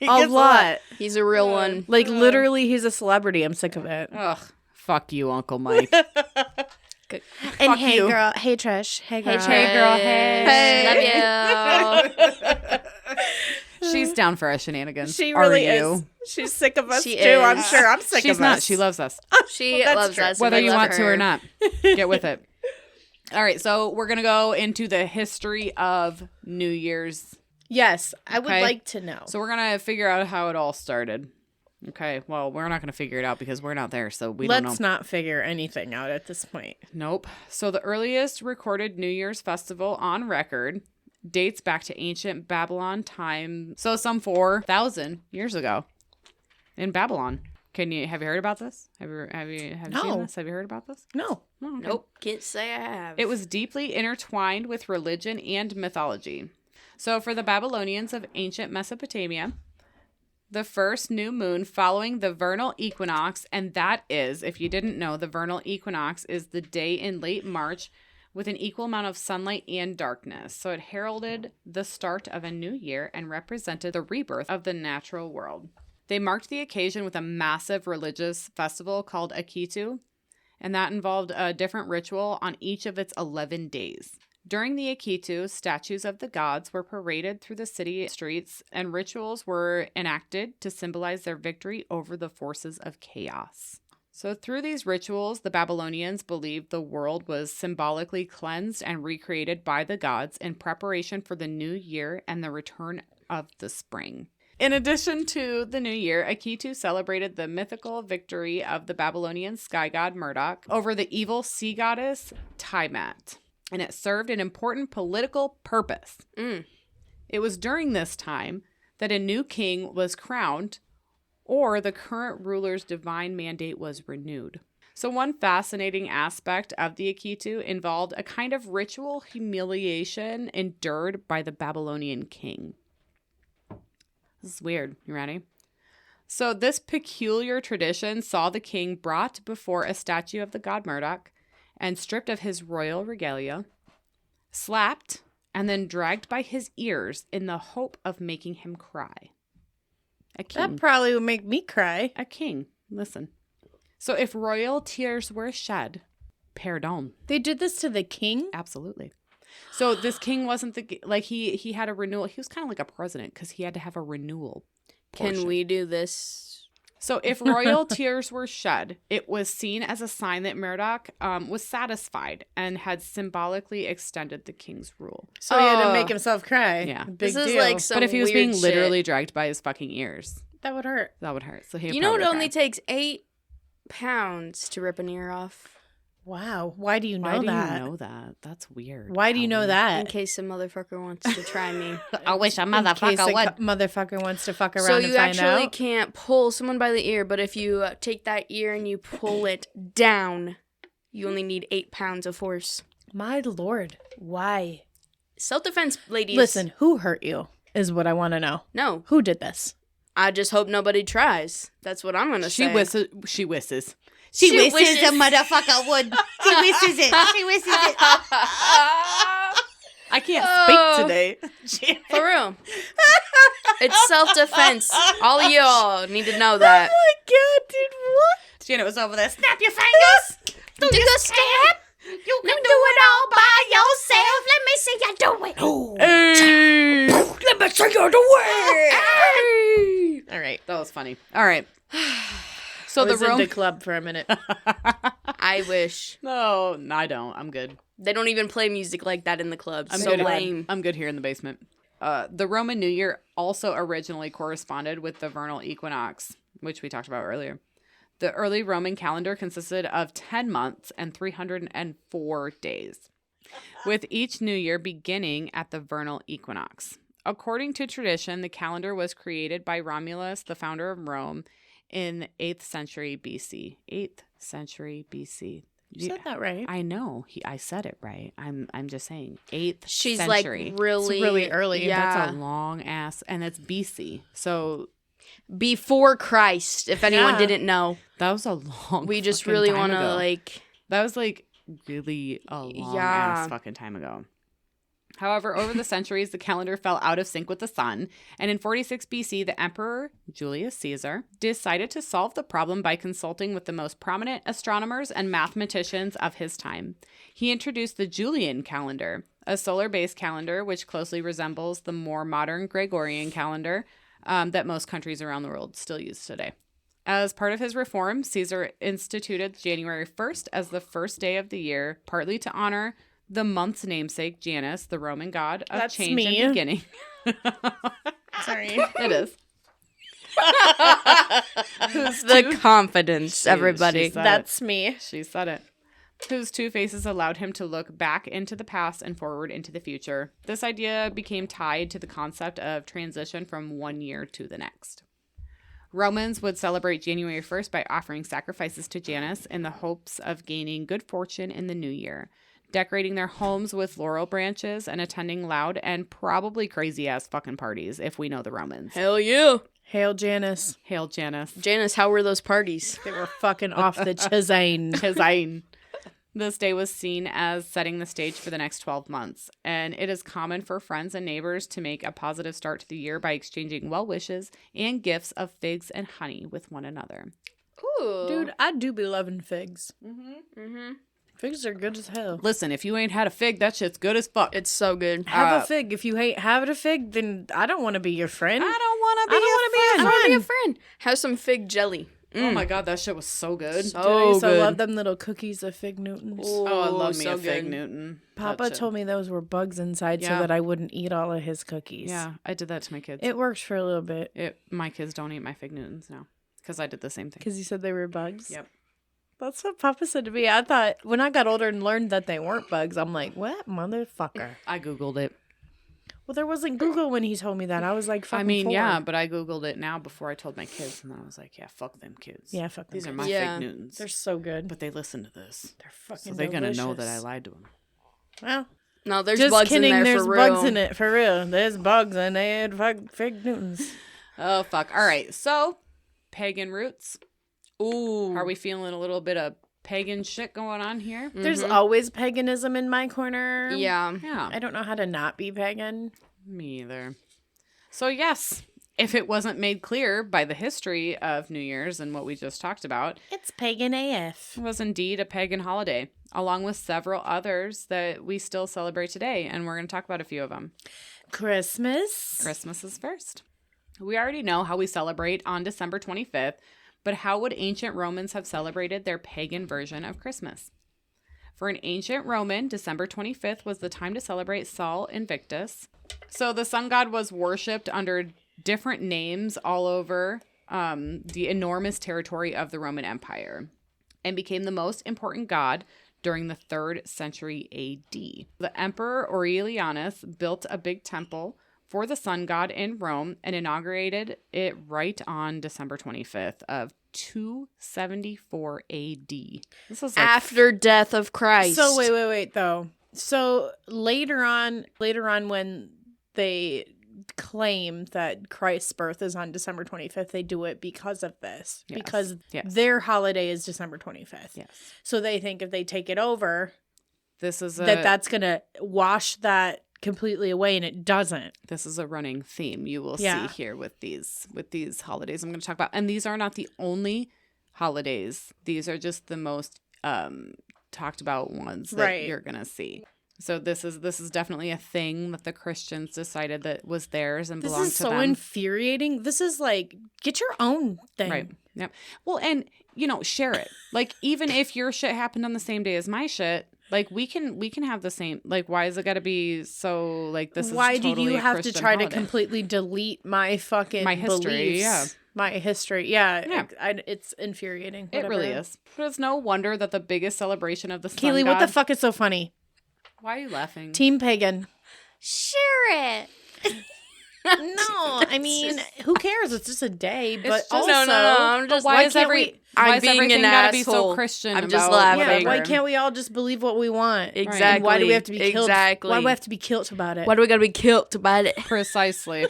He A gets lot. He's a real one. Like, literally, he's a celebrity. I'm sick of it. Ugh. Fuck you, Uncle Mike. Good. And Fuck hey, you. girl. Hey, Trish. Hey, girl. Hey, girl, hey. Love you. She's down for our shenanigans. She Are really you? is. She's sick of us, She too. I'm is. sure. I'm sick She's of not. us. She loves us. She That's loves true. us. and Whether we you love want to her. or not. Get with it. All right, so we're going to go into the history of New Year's. Yes, I would Okay. like to know. So we're going to figure out how it all started. Okay, well, we're not going to figure it out because we're not there, so we don't know. Let's not figure anything out at this point. Nope. So the earliest recorded New Year's festival on record dates back to ancient Babylon time. So some 4,000 years ago in Babylon. Have you heard about this? Have you No. seen this? Have you heard about this? No. Oh, okay. Nope, can't say I have. It was deeply intertwined with religion and mythology. So for the Babylonians of ancient Mesopotamia, the first new moon following the vernal equinox, and that is, if you didn't know, the vernal equinox is the day in late March with an equal amount of sunlight and darkness. So it heralded the start of a new year and represented the rebirth of the natural world. They marked the occasion with a massive religious festival called Akitu, and that involved a different ritual on each of its 11 days. During the Akitu, statues of the gods were paraded through the city streets, and rituals were enacted to symbolize their victory over the forces of chaos. So through these rituals, the Babylonians believed the world was symbolically cleansed and recreated by the gods in preparation for the new year and the return of the spring. In addition to the new year, Akitu celebrated the mythical victory of the Babylonian sky god Marduk over the evil sea goddess Tiamat, and it served an important political purpose. It was during this time that a new king was crowned, or the current ruler's divine mandate was renewed. So one fascinating aspect of the Akitu involved a kind of ritual humiliation endured by the Babylonian king. This is weird. You ready? So this peculiar tradition saw the king brought before a statue of the god Marduk and stripped of his royal regalia, slapped, and then dragged by his ears in the hope of making him cry. A king. That probably would make me cry. A king. Listen. So if royal tears were shed, pardon. They did this to the king? Absolutely. So this king wasn't he had a renewal. He was kind of like a president because he had to have a renewal portion. Can we do this? So if royal tears were shed, it was seen as a sign that Marduk was satisfied and had symbolically extended the king's rule. So he had to make himself cry. Yeah. Big This is deal. like some But if he was weird being literally shit. dragged by his fucking ears, That would hurt. that would hurt. So he You know, it probably only cried. takes 8 pounds to rip an ear off. Wow. Why do you know Why do that? you know that? That's weird. Why do you know In that? case some motherfucker wants to try me. I wish a In case motherfucker a would. motherfucker wants to fuck around So and you find actually out. can't pull someone by the ear, but if you take that ear and you pull it down, you only need 8 pounds of force. My lord. Why? Self-defense, ladies. Listen, who hurt you is what I want to know. No, Who did this? I just hope nobody tries. That's what I'm going to She say. wishes. She wishes. She wishes a motherfucker would. She wishes it. She wishes it. I can't Oh. speak today. For real. It's self-defense. All of y'all need to know that. Oh my god, dude, what? Janet was over there. Snap your fingers. Do the step. You can do it all by yourself. Let me see you do it. Hey. Let me take you away. All right. That was funny. All right. So I the was in Rome. the club for a minute. I wish. No, I don't. I'm good. They don't even play music like that in the clubs. I'm So good. lame. I'm good here in the basement. The Roman New Year also originally corresponded with the vernal equinox, which we talked about earlier. The early Roman calendar consisted of 10 months and 304 days, with each new year beginning at the vernal equinox. According to tradition, the calendar was created by Romulus, the founder of Rome, in 8th century BC. 8th century BC. You said that right. I know. I said it right. I'm just saying 8th She's century. like really, It's really early. Yeah. That's a long ass, and it's BC. So Before Christ, if anyone Yeah. didn't know. that was a long. We just fucking really time want to ago. like. That was like really a long Yeah. ass fucking time ago. However, over the centuries, the calendar fell out of sync with the sun, and in 46 BC, the Emperor Julius Caesar decided to solve the problem by consulting with the most prominent astronomers and mathematicians of his time. He introduced the Julian calendar, a solar-based calendar which closely resembles the more modern Gregorian calendar that most countries around the world still use today. As part of his reform, Caesar instituted January 1st as the first day of the year, partly to honor The month's namesake, Janus, the Roman god of That's change me. and beginning. Sorry. It is. The confidence, She everybody. said That's me. She said it. Whose two faces allowed him to look back into the past and forward into the future. This idea became tied to the concept of transition from one year to the next. Romans would celebrate January 1st by offering sacrifices to Janus in the hopes of gaining good fortune in the new year, decorating their homes with laurel branches and attending loud and probably crazy-ass fucking parties, if we know the Romans. Hell yeah. Hail Janus. Hail Janus. Janice, how were those parties? They were fucking off the chisane. Design. This day was seen as setting the stage for the next 12 months, and it is common for friends and neighbors to make a positive start to the year by exchanging well wishes and gifts of figs and honey with one another. Ooh. Dude, I do be loving figs. Mm-hmm. Figs are good as hell. Listen, if you ain't had a fig, that shit's good as fuck. It's so good. Have a fig. If you hate having a fig, then I don't want to be your friend. I don't want to be I don't wanna be a I want to be a friend. friend. Have some fig jelly. Oh my god, that shit was so good. So Dude, I used to good. love them little cookies of Fig Newtons. Oh, I love me so a fig good. Newton. Papa told me those were bugs inside so Yeah. that I wouldn't eat all of his cookies. Yeah, I did that to my kids. It works for a little bit. My kids don't eat my fig Newtons now because I did the same thing. Because you said they were bugs? Yep. That's what Papa said to me. I thought when I got older and learned that they weren't bugs, I'm like, what motherfucker? I Googled it. Well, there wasn't Google when he told me that. I was like, fucking I mean, 4. yeah, but I Googled it now before I told my kids, and then I was like, yeah, fuck them kids. Yeah, fuck them. These are kids. my Yeah. fig Newtons. They're so good. But they listen to this. They're fucking So they're going to know delicious. that I lied to them. Well, No, there's just bugs kidding. in there There's for real. bugs in it, for real. There's bugs in it. Fig Newtons. Oh, fuck. All right. So, pagan roots. Ooh. Are we feeling a little bit of pagan shit going on here? There's always paganism in my corner. Yeah. Yeah. I don't know how to not be pagan. Me either. So, yes, if it wasn't made clear by the history of New Year's and what we just talked about, It's pagan AF. it was indeed a pagan holiday, along with several others that we still celebrate today. And we're going to talk about a few of them. Christmas. Christmas is first. We already know how we celebrate on December 25th, but how would ancient Romans have celebrated their pagan version of Christmas? For an ancient Roman, December 25th was the time to celebrate Sol Invictus. So the sun god was worshipped under different names all over the enormous territory of the Roman Empire and became the most important god during the 3rd century AD. The Emperor Aurelianus built a big temple for the sun god in Rome and inaugurated it right on December 25th of 274 AD. This was like After death of Christ. So wait though. So later on when they claim that Christ's birth is on December 25th, they do it because of this. Yes. Because Yes. their holiday is December 25th. Yes. So they think if they take it over, This is that's going to wash that completely away, and it doesn't. This is a running theme you will Yeah. see here with these holidays I'm going to talk about. And these are not the only holidays. These are just the most talked about ones that Right. you're going to see. So this is definitely a thing that the Christians decided that was theirs and This belonged is to so them. infuriating. This is like, get your own thing. Right. Yep. Well, and share it. Like, even if your shit happened on the same day as my shit, like we can have the same. Like, why is it got to be so like this? Why is do totally you a have to Christian try holiday? to completely delete my fucking My history, beliefs? yeah. My history, yeah. Yeah. It's infuriating. It really Whatever. is. But it's no wonder that the biggest celebration of the sun Keely, god. what the fuck is so funny? Why are you laughing? Team pagan. share it. No, I mean, who cares? It's just a day. But just- also, no. I'm But just. why is can't every we- why I'm is being everything an gotta be so asshole. Christian? I'm just about laughing. yeah, whatever? why can't we all just believe what we want? Exactly. And why do we have to be killed? Exactly. Why do we have to be killed about it? Why do we gotta be killed about it? Precisely.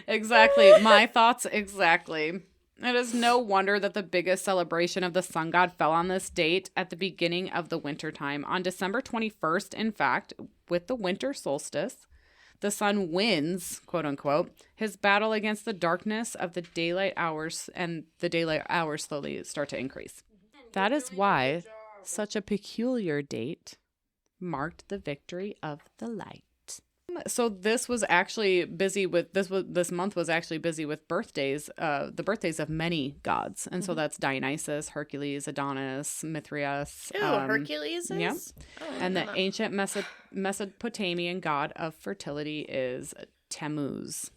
Exactly. My thoughts exactly. It is no wonder that the biggest celebration of the sun god fell on this date at the beginning of the winter time. On December 21st, in fact, with the winter solstice, the sun wins, quote unquote, his battle against the darkness of the daylight hours, and the daylight hours slowly start to increase. That is why such a peculiar date marked the victory of the light. So this was actually busy with this month was actually busy with birthdays, the birthdays of many gods. And so that's Dionysus, Hercules, Adonis, Mithridates. Ew, Hercules is? Yeah. Oh, And the no. ancient Mesopotamian god of fertility is Tammuz.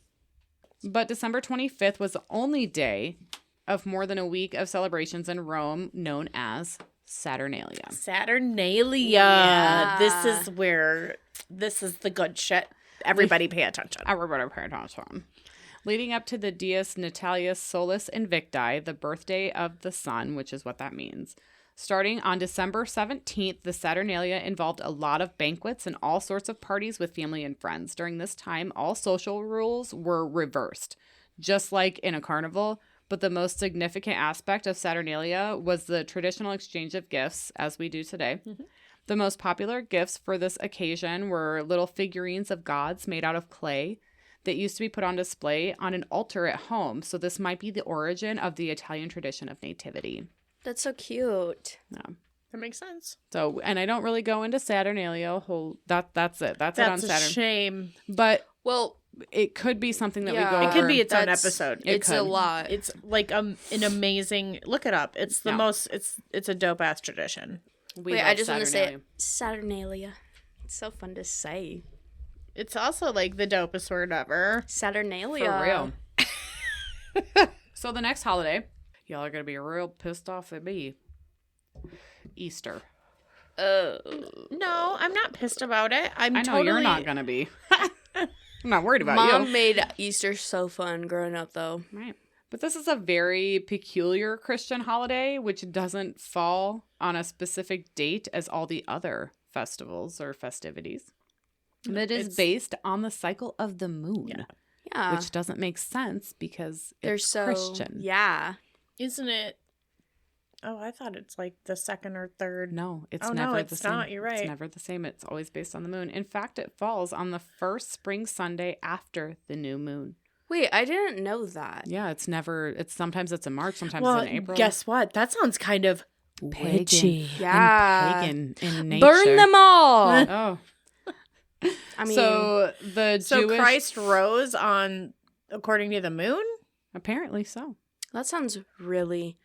But December 25th was the only day of more than a week of celebrations in Rome known as Saturnalia. Saturnalia. Yeah. This is the good shit. Everybody pay attention. Everybody pay attention. Leading up to the Dies Natalius Solis Invicti, the birthday of the sun, which is what that means. Starting on December 17th, the Saturnalia involved a lot of banquets and all sorts of parties with family and friends. During this time, all social rules were reversed, just like in a carnival. But the most significant aspect of Saturnalia was the traditional exchange of gifts, as we do today. Mm-hmm. The most popular gifts for this occasion were little figurines of gods made out of clay that used to be put on display on an altar at home. So this might be the origin of the Italian tradition of nativity. That's so cute. Yeah. That makes sense. So, and I don't really go into Saturnalia. That's it. That's it on a Saturn. shame. But Well, it could be something that we Yeah. go It over. could be its own That's- episode. It's a lot. It's like an amazing. Look it up. It's the Yeah. most. It's a dope ass tradition. We Wait, love I just want to say Saturnalia. it. Saturnalia. It's so fun to say. It's also like the dopest word ever. Saturnalia. For real. So the next holiday, y'all are going to be real pissed off at me. Easter. No, I'm not pissed about it. I know totally, you're not going to be. I'm not worried about Mom you. made Easter so fun growing up, though. Right. But this is a very peculiar Christian holiday, which doesn't fall on a specific date as all the other festivals or festivities. And it is based on the cycle of the moon, Yeah. which doesn't make sense because They're it's so Christian. Yeah. Isn't it? Oh, I thought it's like the second or third. No, it's Oh, never no, the it's same. not. You're right. It's never the same. It's always based on the moon. In fact, it falls on the first spring Sunday after the new moon. Wait, I didn't know that. Yeah, sometimes it's in March, sometimes Well, it's in April. guess what? That sounds kind of Pagan. witchy. Yeah. And pagan in nature. Burn them all. Oh. I mean, So the So Jewish Christ rose on according to the moon. apparently so. that sounds really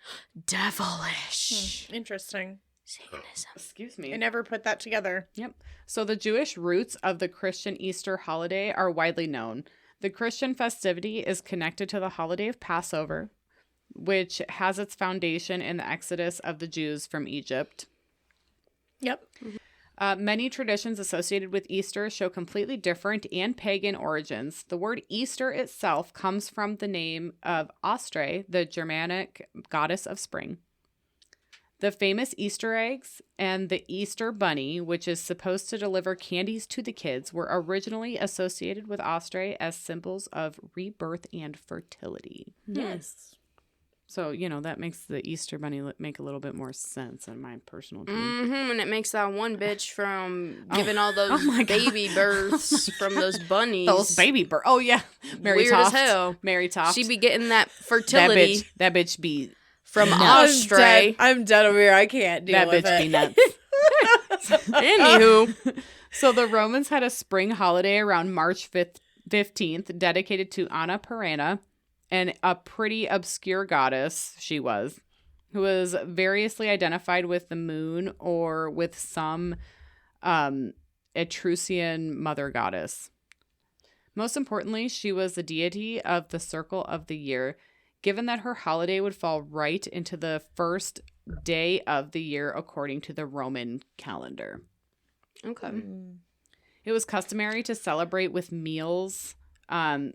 devilish. Interesting. Satanism. Excuse I me. never put that together. Yep. So the Jewish roots of the Christian Easter holiday are widely known. The Christian festivity is connected to the holiday of Passover, which has its foundation in the exodus of the Jews from Egypt. Yep. Many traditions associated with Easter show completely different and pagan origins. The word Easter itself comes from the name of Astraea, the Germanic goddess of spring. The famous Easter eggs and the Easter bunny, which is supposed to deliver candies to the kids, were originally associated with Astraea as symbols of rebirth and fertility. Yes. So, that makes the Easter bunny make a little bit more sense in my personal opinion. Mm-hmm. And it makes that one bitch from giving all those my God. baby births from those bunnies. Those baby bird. Oh, yeah. Mary Weird Toft. as hell. Mary Toft. She be getting that fertility That bitch be from nuts. Austria. I'm dead over here. I can't deal That with bitch it. be nuts. Anywho, So the Romans had a spring holiday around March 15th dedicated to Anna Perenna, and a pretty obscure goddess she was, who was variously identified with the moon or with some Etruscan mother goddess. Most importantly, she was the deity of the circle of the year, given that her holiday would fall right into the first day of the year according to the Roman calendar. okay. It was customary to celebrate with meals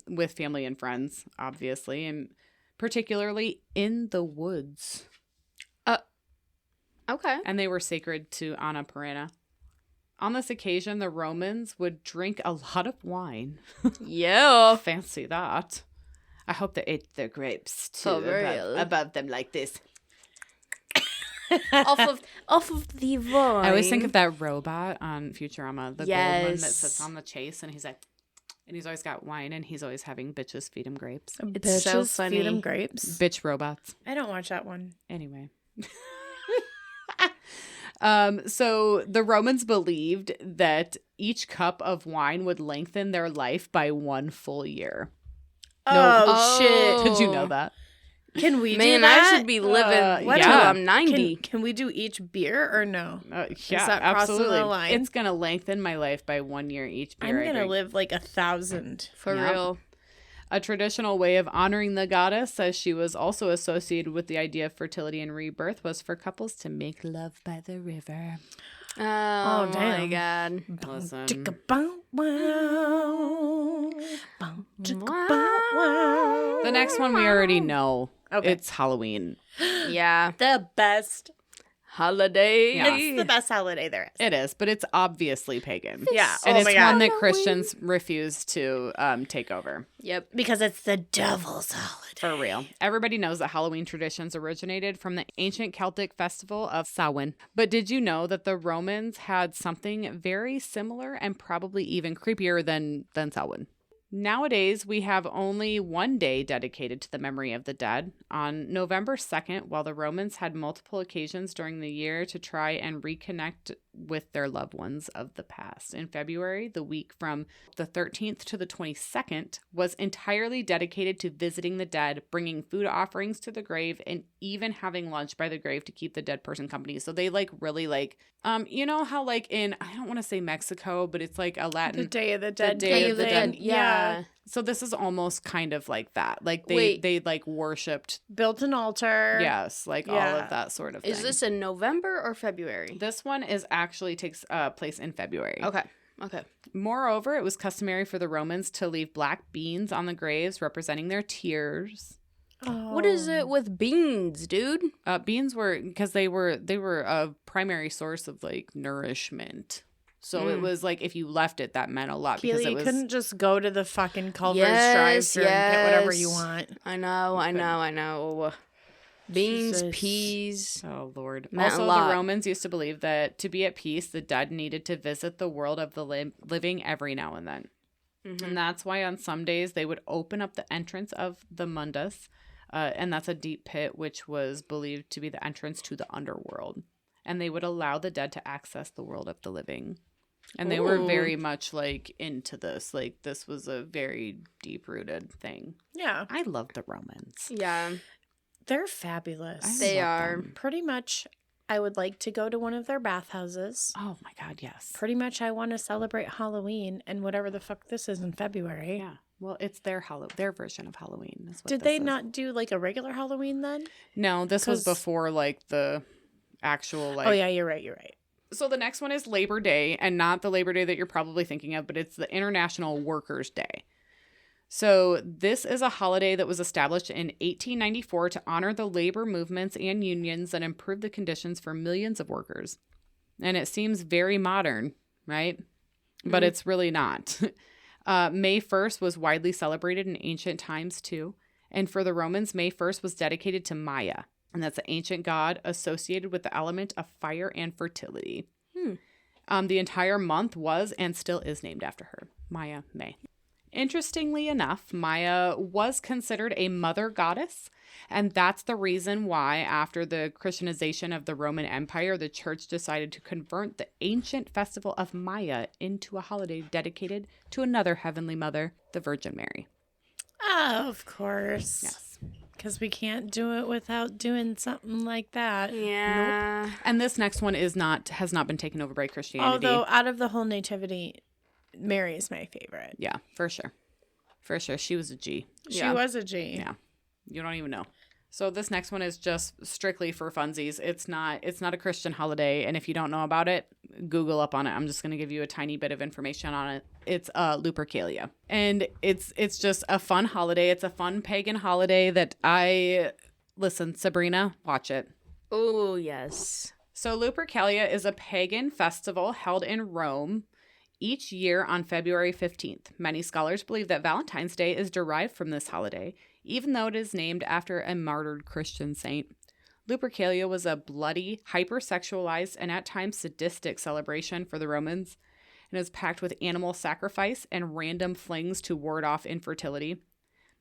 with family and friends, obviously, and particularly in the woods. Okay. And they were sacred to Anna Perenna. On this occasion, the Romans would drink a lot of wine. Yeah. Fancy that. I hope they ate their grapes too, For real. above them like this. off of the vine. I always think of that robot on Futurama, the gold one that Yes. sits on the chase, and he's like, and he's always got wine, and he's always having bitches feed him grapes. It's so Bitches funny. feed 'em grapes. Bitch robots. I don't watch that one. Anyway. So the Romans believed that each cup of wine would lengthen their life by 1 full year. Oh, shit. Did you know that? Can we do Man, that? I should be living yeah. till I'm 90. Can we do each beer or no? Yeah, that crossing the absolutely. line? It's gonna lengthen my life by 1 year each beer. I'm I gonna drink. live like 1,000. For Yeah. real. A traditional way of honoring the goddess, as she was also associated with the idea of fertility and rebirth, was for couples to make love by the river. Oh, my damn. God. Listen. Chicka bow wow. Bow chicka bow wow. The next one we already know. Okay. It's Halloween. Yeah. The best. Holiday. Yeah. It's the best holiday there is. It is, but it's obviously pagan. Yeah. And Oh it's my God. one that Christians refuse to take over. Yep. Because it's the devil's holiday. For real. Everybody knows that Halloween traditions originated from the ancient Celtic festival of Samhain. But did you know that the Romans had something very similar and probably even creepier than Samhain? Nowadays, we have only one day dedicated to the memory of the dead. On November 2nd, while the Romans had multiple occasions during the year to try and reconnect with their loved ones of the past. In February, the week from the 13th to the 22nd was entirely dedicated to visiting the dead, bringing food offerings to the grave, and even having lunch by the grave to keep the dead person company. So they really you know how in, I don't want to say Mexico, but it's like a Latin. The Day of the Dead. Day of the Dead. Yeah. So this is almost kind of like that. Like Wait. they worshipped, Built an altar. yes, all Yeah. of that sort of thing. Is this in November or February? This one is actually takes place in February. Okay. Okay. Moreover, it was customary for the Romans to leave black beans on the graves representing their tears. Oh. What is it with beans, dude? Beans were because they were a primary source of nourishment. So it was if you left it, that meant a lot because Keely, it you was. couldn't just go to the fucking Culver's Yes, drive-thru and get whatever yes. you want. I know. Beans, Jesus. peas. Oh, Lord. Meant a Also, lot. the Romans used to believe that to be at peace, the dead needed to visit the world of the living every now and then. Mm-hmm. And that's why on some days they would open up the entrance of the mundus, and that's a deep pit which was believed to be the entrance to the underworld. And they would allow the dead to access the world of the living. And they were Ooh. very much into this. This was a very deep-rooted thing. Yeah. I love the Romans. Yeah. They're fabulous. I They love are. them. Pretty much, I would like to go to one of their bathhouses. Oh, my God, yes. Pretty much, I want to celebrate Halloween and whatever the fuck this is in February. Yeah. Well, it's their version of Halloween. Is what Did this they is. not do a regular Halloween then? No, this was 'Cause- before the actual Oh, yeah, you're right. So the next one is Labor Day, and not the Labor Day that you're probably thinking of, but it's the International Workers' Day. So this is a holiday that was established in 1894 to honor the labor movements and unions that improved the conditions for millions of workers. And it seems very modern, right? But it's really not. May 1st was widely celebrated in ancient times too. And for the Romans, May 1st was dedicated to Maya. And that's an ancient god associated with the element of fire and fertility. The entire month was and still is named after her, Maya May. Interestingly enough, Maya was considered a mother goddess, and that's the reason why, after the Christianization of the Roman Empire, the church decided to convert the ancient festival of Maya into a holiday dedicated to another heavenly mother, the Virgin Mary. Oh, of course. Yes. Because we can't do it without doing something like that. Yeah. And this next one has not been taken over by Christianity. Although, out of the whole nativity, Mary is my favorite. Yeah, for sure. For sure. She was a G. She Yeah. was a G. Yeah. You don't even know. So this next one is just strictly for funsies. It's not a Christian holiday, and if you don't know about it, Google up on it. I'm just going to give you a tiny bit of information on it. It's Lupercalia. And it's just a fun holiday. It's a fun pagan holiday that listen, Sabrina, watch it. Oh, yes. So Lupercalia is a pagan festival held in Rome each year on February 15th. Many scholars believe that Valentine's Day is derived from this holiday, even though it is named after a martyred Christian saint. Lupercalia was a bloody, hypersexualized, and at times sadistic celebration for the Romans, and is packed with animal sacrifice and random flings to ward off infertility.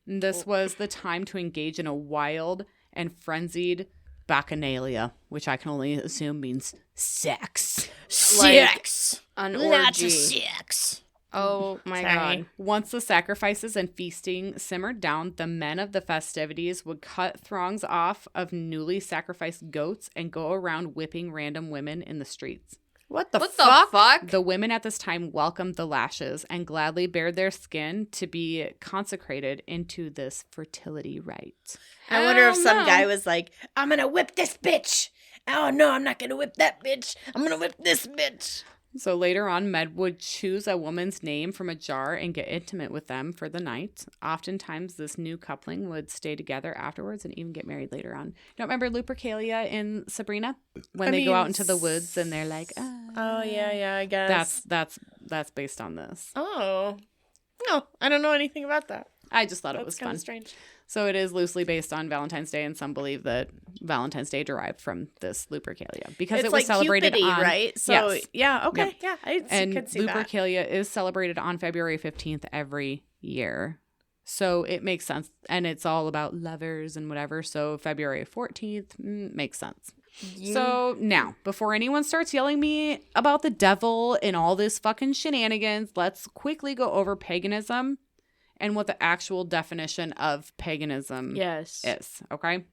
And this was the time to engage in a wild and frenzied bacchanalia, which I can only assume means sex. Sex. An Lots of orgy. sex. Oh my Sorry. god. Once the sacrifices and feasting simmered down, the men of the festivities would cut throngs off of newly sacrificed goats and go around whipping random women in the streets. What the What fuck? the fuck? The women at this time welcomed the lashes and gladly bared their skin to be consecrated into this fertility rite. I wonder if Hell some no. guy was like, I'm gonna whip this bitch. Oh no, I'm not gonna whip that bitch. I'm gonna whip this bitch. So later on, men would choose a woman's name from a jar and get intimate with them for the night. Oftentimes, this new coupling would stay together afterwards and even get married later on. You don't remember Lupercalia in Sabrina? When they go out into the woods and they're like, Oh yeah, I guess. that's based on this. Oh. No, I don't know anything about that. I just thought it That's was kind fun. of strange. So it is loosely based on Valentine's Day, and some believe that Valentine's Day derived from this Lupercalia because It's it was like celebrated Cupid-y, on right? So yes. yeah, okay, Yep. yeah, I And could see that. Lupercalia is celebrated on February 15th every year. So it makes sense. And it's all about lovers and whatever. So February 14th makes sense. So now, before anyone starts yelling me about the devil and all this fucking shenanigans, let's quickly go over paganism and what the actual definition of paganism Yes. is. Okay?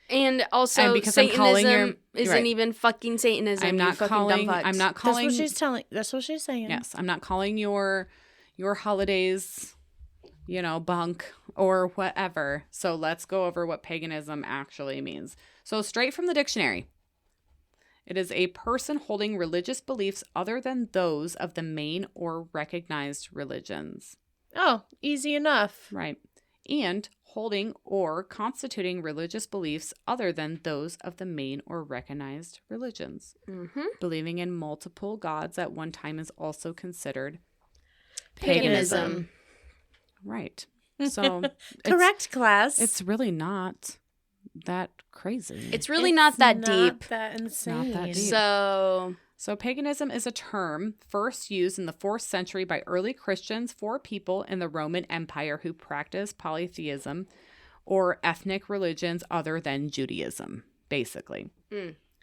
And also, And because I'm calling Satanism your- isn't right. even fucking Satanism. I'm you not fucking calling. dumb fucks. I'm not calling. That's what she's saying. Yes, I'm not calling your holidays, bunk or whatever. So let's go over what paganism actually means. So straight from the dictionary, it is a person holding religious beliefs other than those of the main or recognized religions. Oh, easy enough. Right. And holding or constituting religious beliefs other than those of the main or recognized religions. Mm-hmm. Believing in multiple gods at one time is also considered Paganism. Right. So Correct, class. It's really not that crazy. It's really not that deep. That insane. Not that deep. So, paganism is a term first used in the 4th century by early Christians for people in the Roman Empire who practiced polytheism or ethnic religions other than Judaism, basically.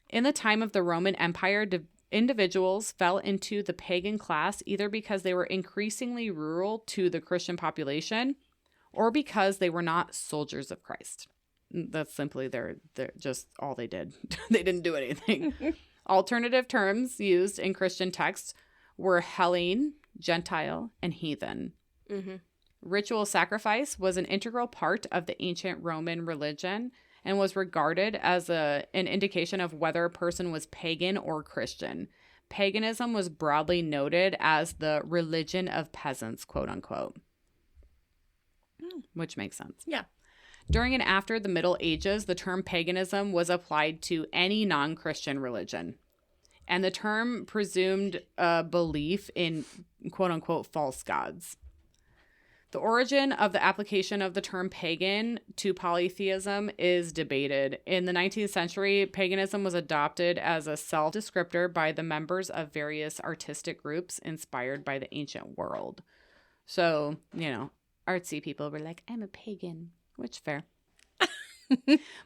In the time of the Roman Empire, individuals fell into the pagan class either because they were increasingly rural to the Christian population or because they were not soldiers of Christ. That's simply they're just all they did. They didn't do anything. Alternative terms used in Christian texts were Hellene, Gentile, and heathen. mm-hmm. Ritual sacrifice was an integral part of the ancient Roman religion and was regarded as an indication of whether a person was pagan or Christian. Paganism was broadly noted as the religion of peasants, quote unquote, which makes sense. Yeah. During and after the Middle Ages, the term paganism was applied to any non-Christian religion. And the term presumed a belief in quote-unquote false gods. The origin of the application of the term pagan to polytheism is debated. In the 19th century, paganism was adopted as a self-descriptor by the members of various artistic groups inspired by the ancient world. So, artsy people were like, I'm a pagan. Which, fair.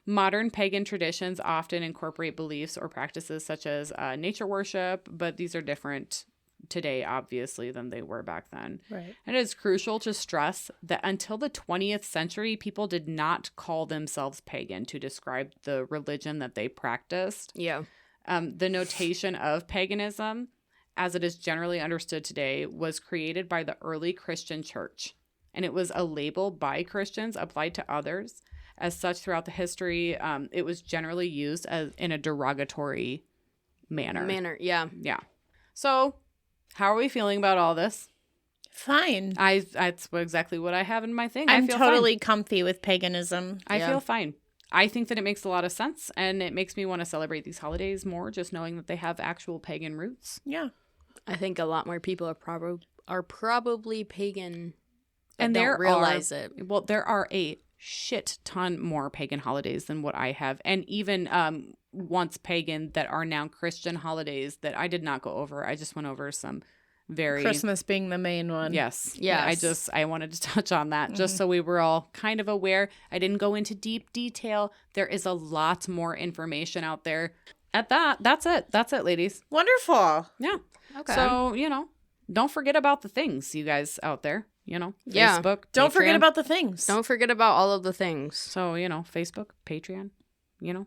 Modern pagan traditions often incorporate beliefs or practices such as nature worship, but these are different today, obviously, than they were back then. Right. And it is crucial to stress that until the 20th century, people did not call themselves pagan to describe the religion that they practiced. Yeah. The notation of paganism, as it is generally understood today, was created by the early Christian church. And it was a label by Christians applied to others. As such, throughout the history, it was generally used as in a derogatory manner. Yeah. Yeah. So, how are we feeling about all this? Fine. That's exactly what I have in my thing. I'm I feel totally comfy with paganism. fine. I Yeah. feel fine. I think that it makes a lot of sense, and it makes me want to celebrate these holidays more, just knowing that they have actual pagan roots. Yeah. I think a lot more people are probably pagan And don't there realize it. Well, there are a shit ton more pagan holidays than what I have, and even once pagan that are now Christian holidays that I did not go over. I just went over some very Christmas being the main one. Yes. Yes. I wanted to touch on that just so we were all kind of aware. I didn't go into deep detail. There is a lot more information out there. That's it. That's it, ladies. Wonderful. Yeah. Okay. So, don't forget about the things, you guys out there. Yeah. Facebook. Don't forget Patreon. about the things. Don't forget about all of the things. So, Facebook, Patreon,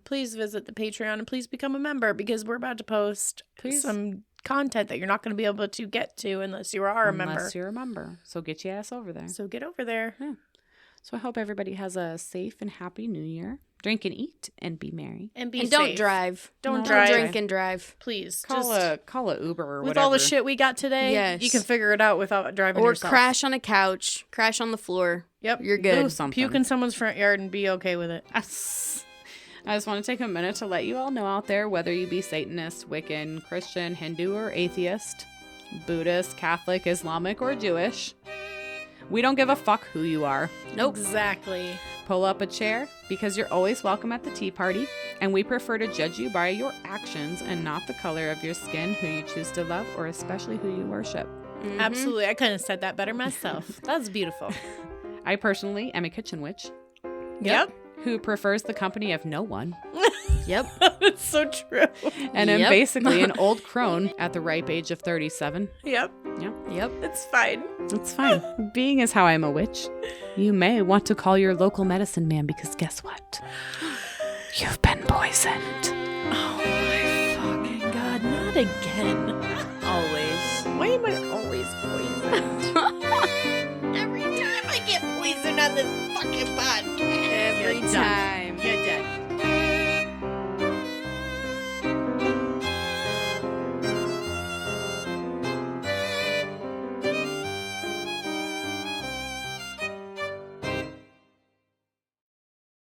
Please visit the Patreon and please become a member because we're about to post some content that you're not going to be able to get to unless you are a member. Unless you're a member. So get your ass over there. So get over there. Yeah. So I hope everybody has a safe and happy new year. Drink and eat and be merry. And be And safe. don't drive. Don't No, drive. Drink and drive. Please. Call a Uber or with whatever. all the shit we got today, Yes. you can figure it out without driving Or yourself. crash on a couch. Crash on the floor. Yep. You're Do good. something. Puke in someone's front yard and be okay with it. I just want to take a minute to let you all know out there, whether you be Satanist, Wiccan, Christian, Hindu, or atheist, Buddhist, Catholic, Islamic, or Jewish, we don't give a fuck who you are. Nope. Exactly. Pull up a chair because you're always welcome at the tea party, and we prefer to judge you by your actions and not the color of your skin, who you choose to love, or especially who you worship. Mhm. Absolutely. I couldn't have said that better myself. That was beautiful. I personally am a kitchen witch Yep. who prefers the company of no one, Yep. It's so true. and am Yep. basically an old crone at the ripe age of 37. Yep. Yep. It's fine. It's fine. Being as how I'm a witch, you may want to call your local medicine man because guess what? You've been poisoned. Oh my fucking god, not again. Always. Why am I always poisoned? Every time I get poisoned on this fucking podcast. Every You're done. time. You're dead.